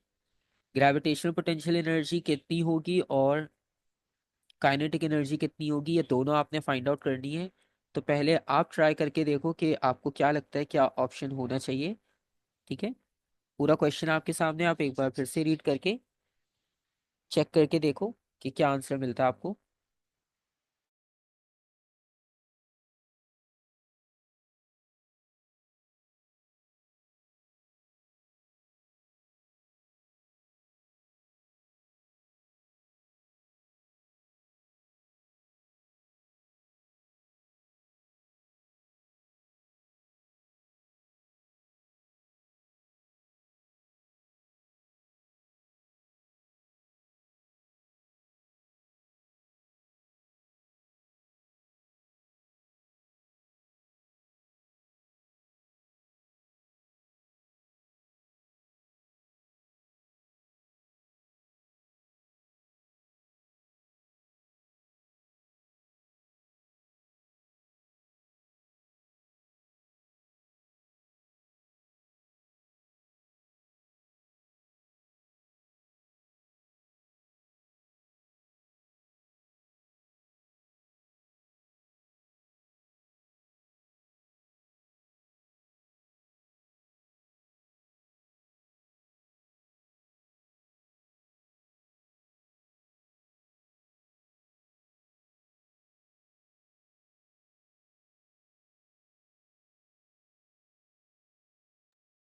[SPEAKER 1] Gravitational potential energy कितनी होगी और काइनेटिक एनर्जी कितनी होगी, ये दोनों आपने फाइंड आउट करनी है। तो पहले आप ट्राई करके देखो कि आपको क्या लगता है क्या ऑप्शन होना चाहिए। ठीक है, पूरा क्वेश्चन आपके सामने, आप एक बार फिर से रीड करके चेक करके देखो कि क्या आंसर मिलता है आपको।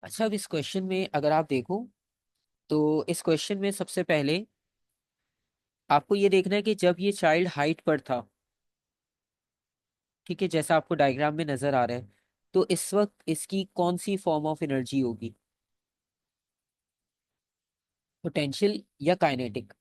[SPEAKER 1] अच्छा, अब इस क्वेश्चन में अगर आप देखो तो इस क्वेश्चन में सबसे पहले आपको ये देखना है कि जब ये चाइल्ड हाइट पर था, ठीक है, जैसा आपको डायग्राम में नजर आ रहा है, तो इस वक्त इसकी कौन सी फॉर्म ऑफ एनर्जी होगी, पोटेंशियल या काइनेटिक।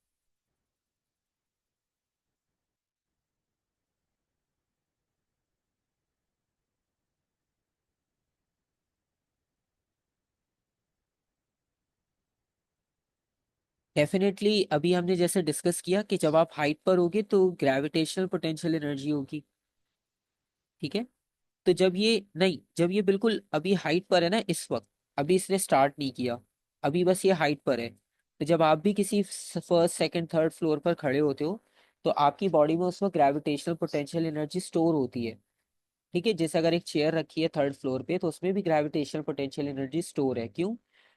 [SPEAKER 1] डेफिनेटली अभी हमने जैसे डिस्कस किया कि जब आप हाइट पर होगे तो ग्रेविटेशनल पोटेंशियल एनर्जी होगी। ठीक है, तो जब ये बिल्कुल अभी हाइट पर है ना इस वक्त, अभी इसने स्टार्ट नहीं किया, अभी बस ये हाइट पर है, तो जब आप भी किसी फर्स्ट सेकंड थर्ड फ्लोर पर खड़े होते हो तो आपकी बॉडी में उस वक्त ग्रेविटेशनल पोटेंशियल एनर्जी स्टोर होती है। ठीक है, जैसे अगर एक चेयर रखी है थर्ड फ्लोर पे तो उसमें भी ग्रेविटेशनल पोटेंशियल एनर्जी स्टोर है। क्यों?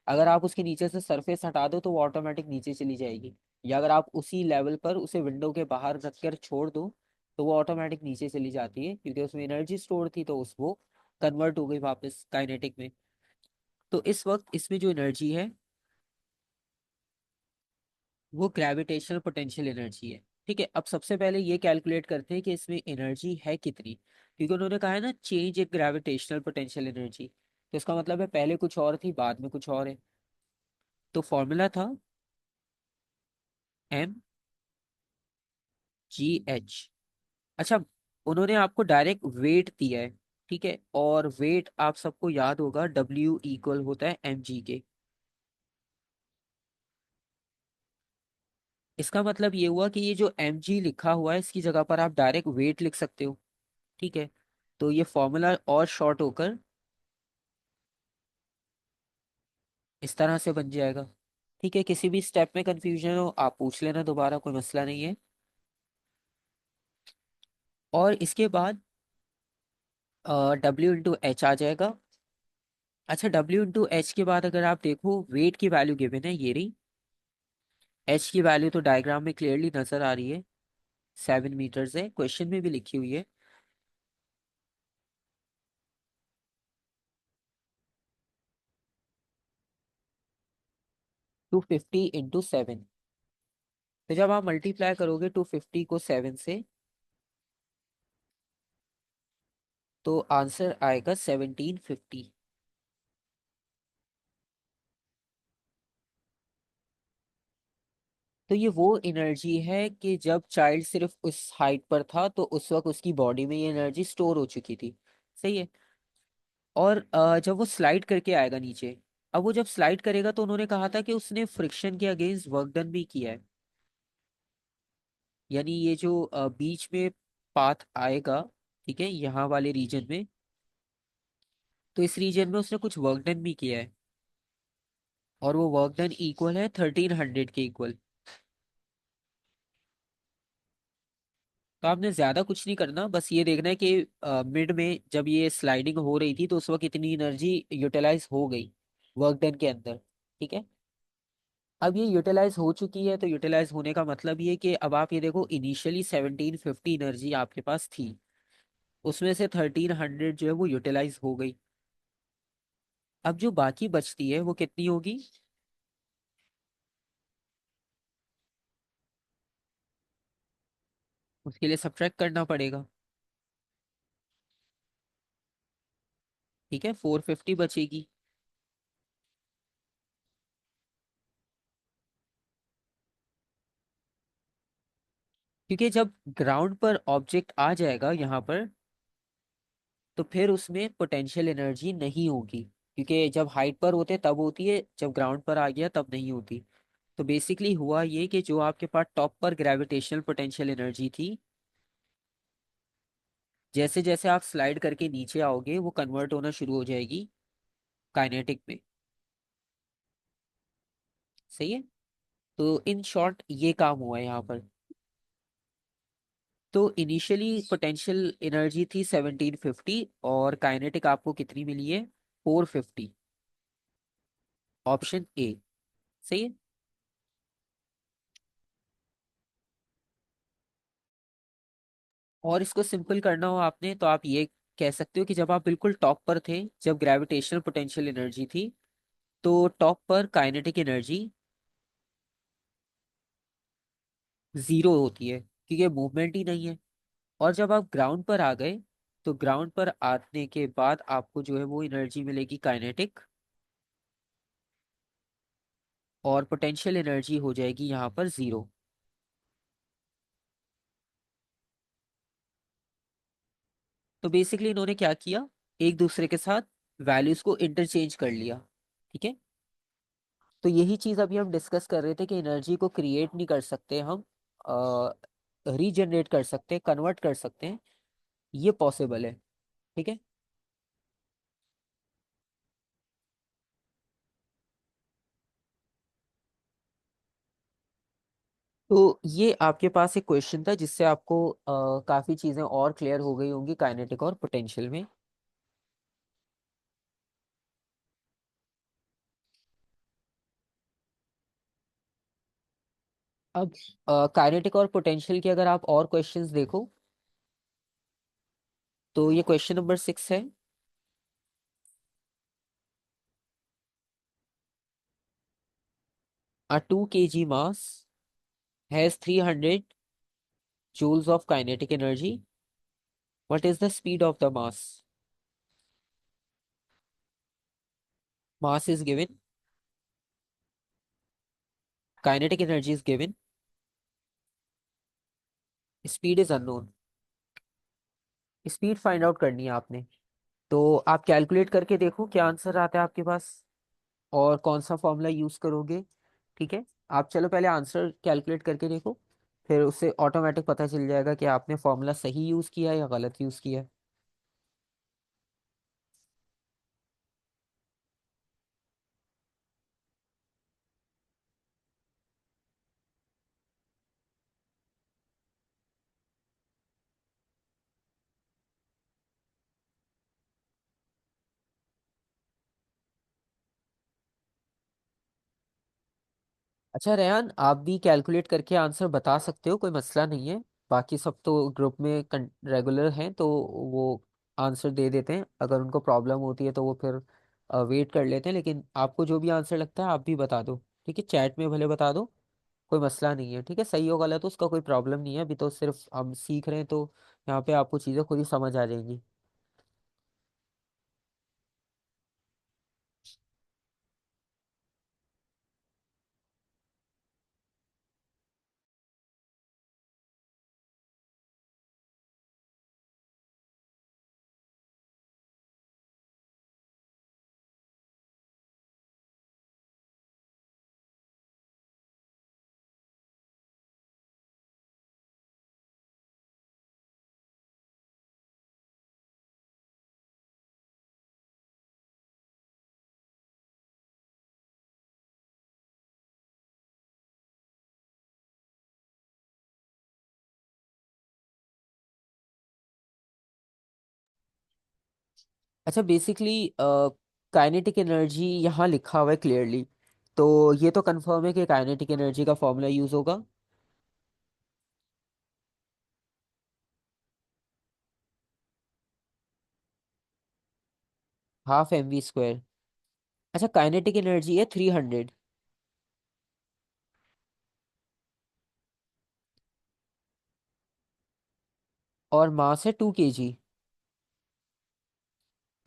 [SPEAKER 1] अगर आप उसके नीचे से सरफेस हटा दो तो वो ऑटोमेटिक नीचे चली जाएगी, या अगर आप उसी लेवल पर उसे विंडो के बाहर रख कर छोड़ दो तो वो ऑटोमेटिक नीचे चली जाती है, क्योंकि उसमें एनर्जी स्टोर थी तो उस वो कन्वर्ट हो गई वापस काइनेटिक में। तो इस वक्त इसमें जो एनर्जी है वो ग्रेविटेशनल पोटेंशियल एनर्जी है। ठीक है, अब सबसे पहले ये कैलकुलेट करते हैं कि इसमें एनर्जी है कितनी, क्योंकि उन्होंने कहा है ना change in gravitational potential energy, तो इसका मतलब है पहले कुछ और थी बाद में कुछ और है। तो फॉर्मूला था mgh। अच्छा, उन्होंने आपको डायरेक्ट वेट दिया है। ठीक है, और वेट आप सबको याद होगा W इक्वल होता है mg के। इसका मतलब ये हुआ कि ये जो mg लिखा हुआ है इसकी जगह पर आप डायरेक्ट वेट लिख सकते हो। ठीक है, तो ये फॉर्मूला और शॉर्ट होकर इस तरह से बन जाएगा। ठीक है, किसी भी स्टेप में कंफ्यूजन हो आप पूछ लेना दोबारा, कोई मसला नहीं है। और इसके बाद W/H आ जाएगा। अच्छा, W/H के बाद अगर आप देखो वेट की वैल्यू गिवन है ये रही, H की वैल्यू तो डायग्राम में क्लियरली नजर आ रही है, 7 मीटर्स है, क्वेश्चन में भी लिखी हुई है। 250 × 7, तो जब आप मल्टीप्लाई करोगे 250 को 7 से तो आंसर आएगा 1750। तो ये वो एनर्जी है कि जब चाइल्ड सिर्फ उस हाइट पर था तो उस वक्त उसकी बॉडी में ये एनर्जी स्टोर हो चुकी थी। सही है। और जब वो स्लाइड करके आएगा नीचे, अब वो जब स्लाइड करेगा तो उन्होंने कहा था कि उसने फ्रिक्शन के अगेंस्ट वर्क डन भी किया है। यानी ये जो बीच में पाथ आएगा, ठीक है, यहाँ वाले रीजन में, तो इस रीजन में उसने कुछ वर्क डन भी किया है। और वो वर्क डन इक्वल है 1300 के इक्वल। तो आपने ज्यादा कुछ नहीं करना, बस ये देखना है कि मिड में जब ये स्लाइडिंग हो रही थी तो उस वक्त इतनी एनर्जी यूटिलाइज हो गई वर्क डन के अंदर। ठीक है। अब ये यूटिलाइज हो चुकी है, तो यूटिलाइज होने का मतलब ये कि अब आप ये देखो, इनिशियली 1750 एनर्जी आपके पास थी, उसमें से 1300 जो है वो यूटिलाइज हो गई। अब जो बाकी बचती है वो कितनी होगी? उसके लिए सब्ट्रैक्ट करना पड़ेगा। ठीक है, 450 बचेगी। क्योंकि जब ग्राउंड पर ऑब्जेक्ट आ जाएगा यहाँ पर, तो फिर उसमें पोटेंशियल एनर्जी नहीं होगी। क्योंकि जब हाइट पर होते तब होती है, जब ग्राउंड पर आ गया तब नहीं होती। तो बेसिकली हुआ ये कि जो आपके पास टॉप पर ग्रेविटेशनल पोटेंशियल एनर्जी थी, जैसे जैसे आप स्लाइड करके नीचे आओगे वो कन्वर्ट होना शुरू हो जाएगी काइनेटिक में। सही है। तो इन शॉर्ट ये काम हुआ है यहाँ पर। तो इनिशियली पोटेंशियल एनर्जी थी 1750, और काइनेटिक आपको कितनी मिली है? 450। ऑप्शन ए सही है। और इसको सिंपल करना हो आपने तो आप ये कह सकते हो कि जब आप बिल्कुल टॉप पर थे, जब ग्रेविटेशनल पोटेंशियल एनर्जी थी, तो टॉप पर काइनेटिक एनर्जी जीरो होती है क्योंकि मूवमेंट ही नहीं है। और जब आप ग्राउंड पर आ गए, तो ग्राउंड पर आने के बाद आपको जो है वो एनर्जी मिलेगी काइनेटिक, और पोटेंशियल एनर्जी हो जाएगी यहाँ पर जीरो। तो बेसिकली इन्होंने क्या किया, एक दूसरे के साथ वैल्यूज को इंटरचेंज कर लिया। ठीक है। तो यही चीज अभी हम डिस्कस कर रहे थे कि एनर्जी को क्रिएट नहीं कर सकते हम, रीजनरेट कर सकते हैं, कन्वर्ट कर सकते हैं, ये पॉसिबल है। ठीक है। तो ये आपके पास एक क्वेश्चन था जिससे आपको काफी चीजें और क्लियर हो गई होंगी काइनेटिक और पोटेंशियल में। अब काइनेटिक और पोटेंशियल के अगर आप और क्वेश्चंस देखो, तो ये क्वेश्चन नंबर 6 है। A 2 kg mass has 300 joules of kinetic energy. What is the speed of the mass? Mass is given, kinetic energy is given, speed is unknown। Speed find out करनी है आपने। तो आप कैलकुलेट करके देखो क्या आंसर आता है आपके पास, और कौन सा फॉर्मूला यूज करोगे। ठीक है। आप चलो पहले आंसर कैलकुलेट करके देखो, फिर उससे ऑटोमेटिक पता चल जाएगा कि आपने फॉर्मूला सही यूज किया है या गलत यूज किया है। अच्छा रेहान, आप भी कैलकुलेट करके आंसर बता सकते हो, कोई मसला नहीं है। बाकी सब तो ग्रुप में रेगुलर हैं, तो वो आंसर दे देते हैं। अगर उनको प्रॉब्लम होती है तो वो फिर वेट कर लेते हैं, लेकिन आपको जो भी आंसर लगता है आप भी बता दो। ठीक है, चैट में भले बता दो, कोई मसला नहीं है। ठीक है, सही हो गलत हो उसका कोई प्रॉब्लम नहीं है, अभी तो सिर्फ हम सीख रहे हैं, तो यहाँ पे आपको चीज़ें खुद ही समझ आ जाएंगी। अच्छा बेसिकली काइनेटिक एनर्जी यहाँ लिखा हुआ है क्लियरली, तो ये तो कंफर्म है कि काइनेटिक एनर्जी का फॉर्मूला यूज होगा। ½ mv²। अच्छा काइनेटिक एनर्जी है 300 और मास है 2 kg।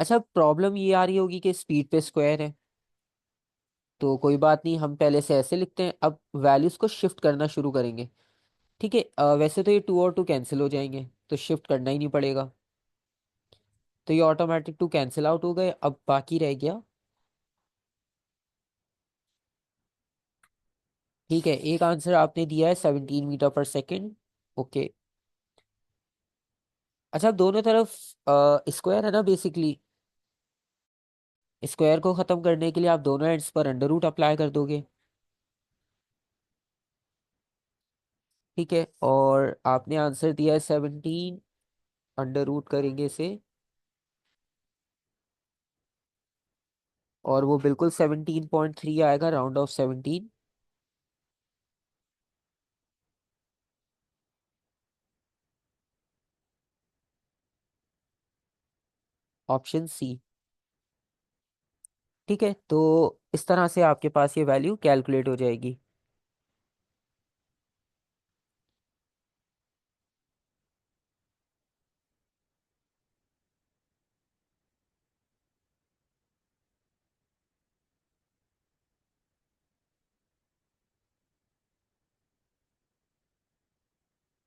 [SPEAKER 1] अच्छा प्रॉब्लम ये आ रही होगी कि स्पीड पे स्क्वायर है, तो कोई बात नहीं, हम पहले से ऐसे लिखते हैं, अब वैल्यूज को शिफ्ट करना शुरू करेंगे। ठीक है, वैसे तो ये 2 और 2 कैंसिल हो जाएंगे, तो शिफ्ट करना ही नहीं पड़ेगा। तो ये ऑटोमेटिक 2 कैंसिल आउट हो गए, अब बाकी रह गया। ठीक है, एक आंसर आपने दिया है 17 मीटर पर सेकेंड। ओके। अच्छा अब दोनों तरफ स्क्वायर है ना बेसिकली, स्क्वायर को खत्म करने के लिए आप दोनों एंड्स पर अंडर रूट अप्लाई कर दोगे। ठीक है, और आपने आंसर दिया है 17, अंडर रूट करेंगे इसे, और वो बिल्कुल 17.3 आएगा, राउंड ऑफ 17। Option C. ठीक है, तो इस तरह से आपके पास ये वैल्यू कैलकुलेट हो जाएगी।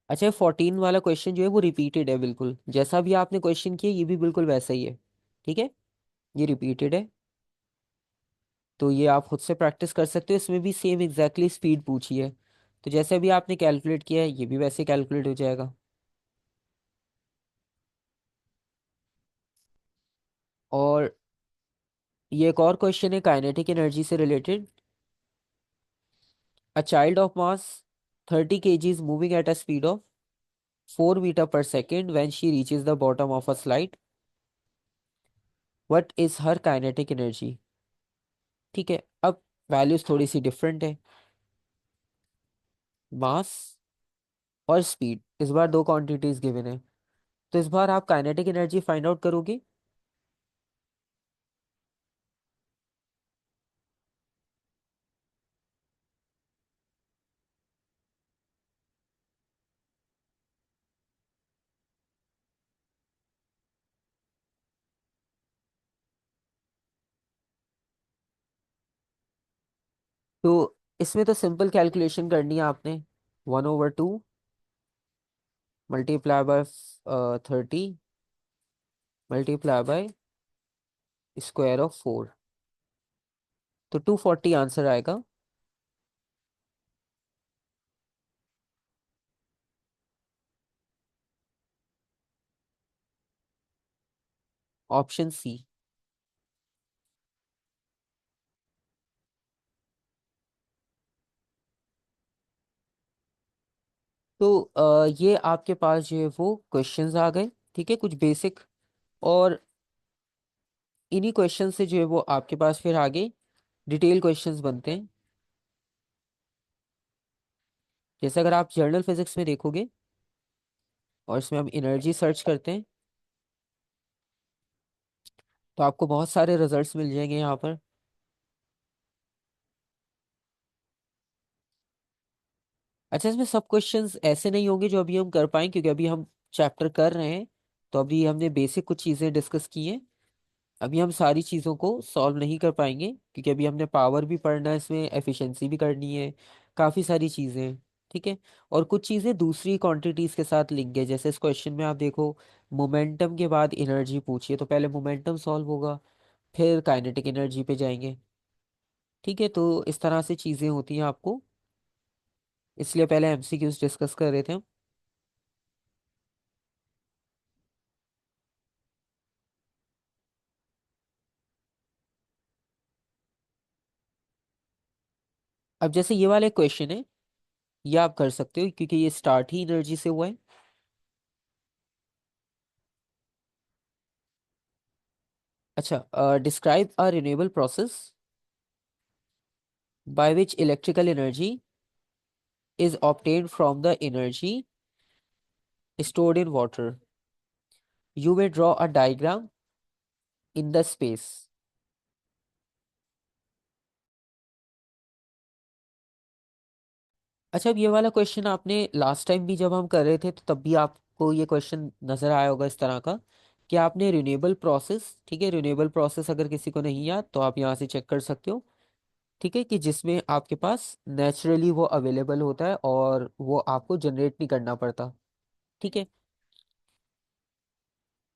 [SPEAKER 1] अच्छा 14 वाला क्वेश्चन जो है वो रिपीटेड है, बिल्कुल जैसा भी आपने क्वेश्चन किया ये भी बिल्कुल वैसा ही है। ठीक है, ये रिपीटेड है, तो ये आप खुद से प्रैक्टिस कर सकते हो, इसमें भी सेम एग्जैक्टली स्पीड पूछी है, तो जैसे भी आपने कैलकुलेट किया है ये भी वैसे कैलकुलेट हो जाएगा। और ये एक और क्वेश्चन है काइनेटिक एनर्जी से related. A child of mass 30 kg is moving at a speed of 4 meter per second when she reaches the bottom of a slide. What is her kinetic energy? ठीक है, अब वैल्यूज थोड़ी सी डिफरेंट है। मास और स्पीड, इस बार दो क्वांटिटीज गिवन है, तो इस बार आप काइनेटिक एनर्जी फाइंड आउट करोगे। तो इसमें तो सिंपल कैलकुलेशन करनी है आपने, 1/2 multiply by 30 multiply by square of 4, तो 240 आंसर आएगा। Option C. तो ये आपके पास जो है वो क्वेश्चंस आ गए। ठीक है, कुछ बेसिक, और इन्हीं क्वेश्चन से जो है वो आपके पास फिर आगे डिटेल क्वेश्चंस बनते हैं। जैसे अगर आप जर्नल फिजिक्स में देखोगे और इसमें हम एनर्जी सर्च करते हैं, तो आपको बहुत सारे रिजल्ट्स मिल जाएंगे यहाँ पर। अच्छा इसमें सब क्वेश्चंस ऐसे नहीं होंगे जो अभी हम कर पाएं, क्योंकि अभी हम चैप्टर कर रहे हैं, तो अभी हमने बेसिक कुछ चीज़ें डिस्कस की हैं। अभी हम सारी चीज़ों को सॉल्व नहीं कर पाएंगे, क्योंकि अभी हमने पावर भी पढ़ना है, इसमें एफिशिएंसी भी करनी है, काफ़ी सारी चीज़ें हैं। ठीक है, और कुछ चीज़ें दूसरी क्वांटिटीज़ के साथ लिंक है, जैसे इस क्वेश्चन में आप देखो मोमेंटम के बाद एनर्जी पूछिए, तो पहले मोमेंटम सॉल्व होगा, फिर काइनेटिक एनर्जी पे जाएंगे। ठीक है, तो इस तरह से चीज़ें होती हैं आपको, इसलिए पहले एमसीक्यूज डिस्कस कर रहे थे हम। अब जैसे ये वाला क्वेश्चन है, ये आप कर सकते हो क्योंकि ये स्टार्ट ही एनर्जी से हुआ है। अच्छा, describe a renewable process by which electrical energy is obtained from the energy stored in water. You may draw a diagram in the space. अच्छा, अब ये वाला क्वेश्चन आपने लास्ट टाइम भी जब हम कर रहे थे तो तब भी आपको ये क्वेश्चन नजर आया होगा इस तरह का कि आपने रिन्यूएबल प्रोसेस, ठीक है, रिन्यूएबल प्रोसेस अगर किसी को नहीं याद तो आप यहाँ से चेक कर सकते हो, ठीक है, कि जिसमें आपके पास नेचुरली वो अवेलेबल होता है और वो आपको जनरेट नहीं करना पड़ता, ठीक है।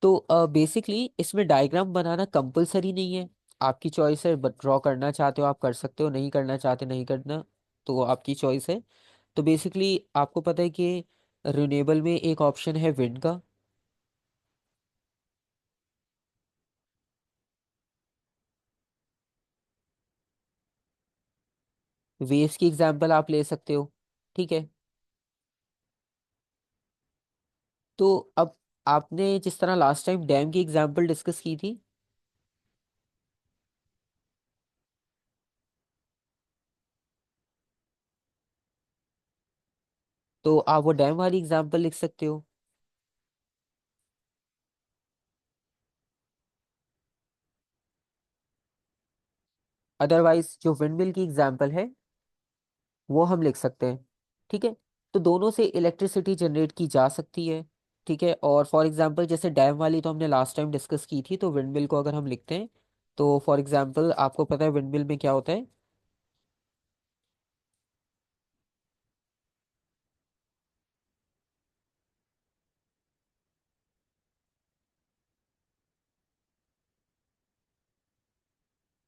[SPEAKER 1] तो बेसिकली इसमें डायग्राम बनाना कंपलसरी नहीं है, आपकी चॉइस है, ड्रॉ करना चाहते हो आप कर सकते हो, नहीं करना चाहते नहीं करना, तो वो आपकी चॉइस है। तो बेसिकली आपको पता है कि रिन्यूएबल में एक ऑप्शन है विंड का। वेव्स की एग्जांपल आप ले सकते हो, ठीक है। तो अब आपने जिस तरह लास्ट टाइम डैम की एग्जांपल डिस्कस की थी, तो आप वो डैम वाली एग्जांपल लिख सकते हो। अदरवाइज जो विंड मिल की एग्जांपल है वो हम लिख सकते हैं, ठीक है। तो दोनों से इलेक्ट्रिसिटी जनरेट की जा सकती है, ठीक है। और फॉर एग्जांपल जैसे डैम वाली तो हमने लास्ट टाइम डिस्कस की थी, तो विंड मिल को अगर हम लिखते हैं तो फॉर एग्जांपल आपको पता है विंड मिल में क्या होता है।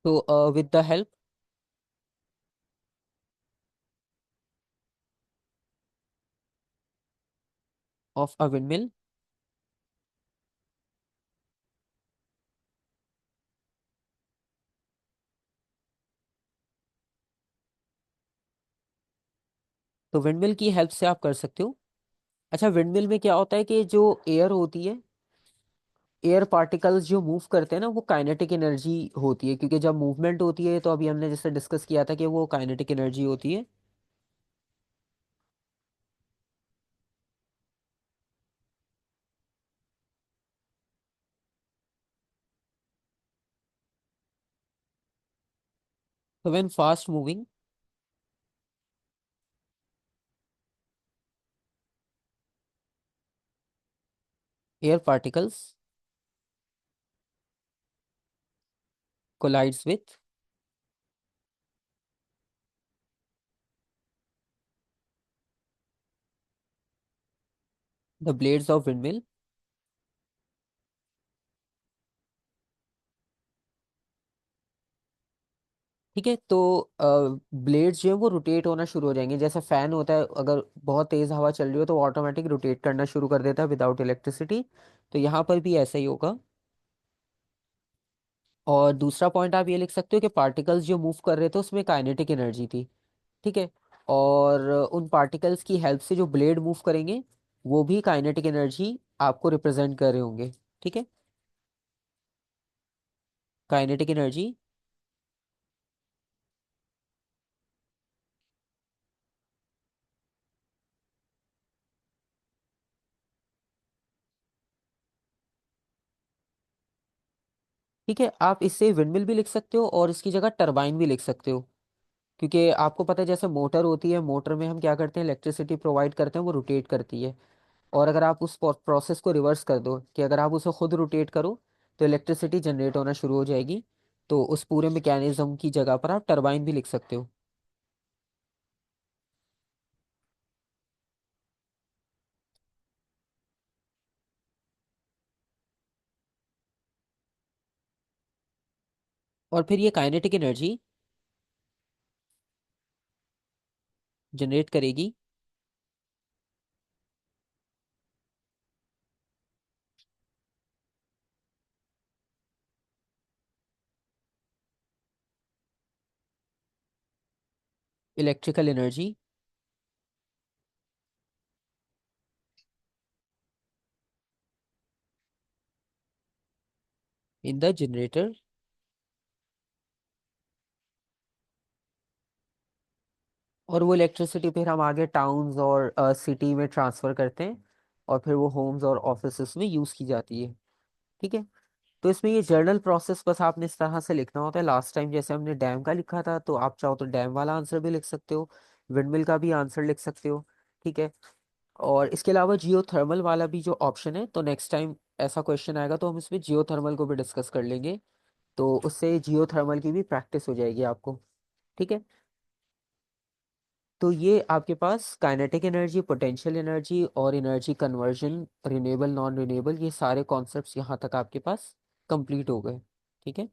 [SPEAKER 1] तो with the help of a wind mill, तो विंड मिल की हेल्प से आप कर सकते हो। अच्छा, विंड मिल में क्या होता है कि जो एयर होती है, एयर पार्टिकल्स जो मूव करते हैं ना, वो काइनेटिक एनर्जी होती है, क्योंकि जब मूवमेंट होती है तो अभी हमने जैसे डिस्कस किया था कि वो काइनेटिक एनर्जी होती है। तो when fast moving air particles collides with the blades of windmill, ठीक है। तो ब्लेड्स जो है वो रोटेट होना शुरू हो जाएंगे, जैसे फैन होता है, अगर बहुत तेज हवा चल रही हो तो वो ऑटोमेटिक रोटेट करना शुरू कर देता है विदाउट इलेक्ट्रिसिटी। तो यहाँ पर भी ऐसा ही होगा। और दूसरा पॉइंट आप ये लिख सकते हो कि पार्टिकल्स जो मूव कर रहे थे उसमें काइनेटिक एनर्जी थी, ठीक है। और उन पार्टिकल्स की हेल्प से जो ब्लेड मूव करेंगे वो भी काइनेटिक एनर्जी आपको रिप्रेजेंट कर रहे होंगे, ठीक है। काइनेटिक एनर्जी, ठीक है। आप इससे विंडमिल भी लिख सकते हो और इसकी जगह टरबाइन भी लिख सकते हो, क्योंकि आपको पता है जैसे मोटर होती है, मोटर में हम क्या करते हैं, इलेक्ट्रिसिटी प्रोवाइड करते हैं, वो रोटेट करती है। और अगर आप उस प्रोसेस को रिवर्स कर दो कि अगर आप उसे खुद रोटेट करो तो इलेक्ट्रिसिटी जनरेट होना शुरू हो जाएगी। तो उस पूरे मैकेनिज्म की जगह पर आप टरबाइन भी लिख सकते हो। और फिर ये काइनेटिक एनर्जी जनरेट करेगी electrical energy in the generator, और वो इलेक्ट्रिसिटी फिर हम आगे टाउन्स और सिटी में ट्रांसफर करते हैं, और फिर वो होम्स और ऑफिसेस में यूज़ की जाती है। ठीक है। तो इसमें ये जर्नल प्रोसेस बस आपने इस तरह से लिखना होता है। लास्ट टाइम जैसे हमने डैम का लिखा था, तो आप चाहो तो डैम वाला आंसर भी लिख सकते हो, विंडमिल का भी आंसर लिख सकते हो। ठीक है। और इसके अलावा जियोथर्मल वाला भी जो ऑप्शन है, तो नेक्स्ट टाइम ऐसा क्वेश्चन आएगा तो हम इसमें जियोथर्मल को भी डिस्कस कर लेंगे, तो उससे जियोथर्मल की भी प्रैक्टिस हो जाएगी आपको। ठीक है। तो ये आपके पास काइनेटिक एनर्जी, पोटेंशियल एनर्जी और energy conversion, renewable non renewable, ये सारे कॉन्सेप्ट्स यहाँ तक आपके पास कंप्लीट हो गए। ठीक है।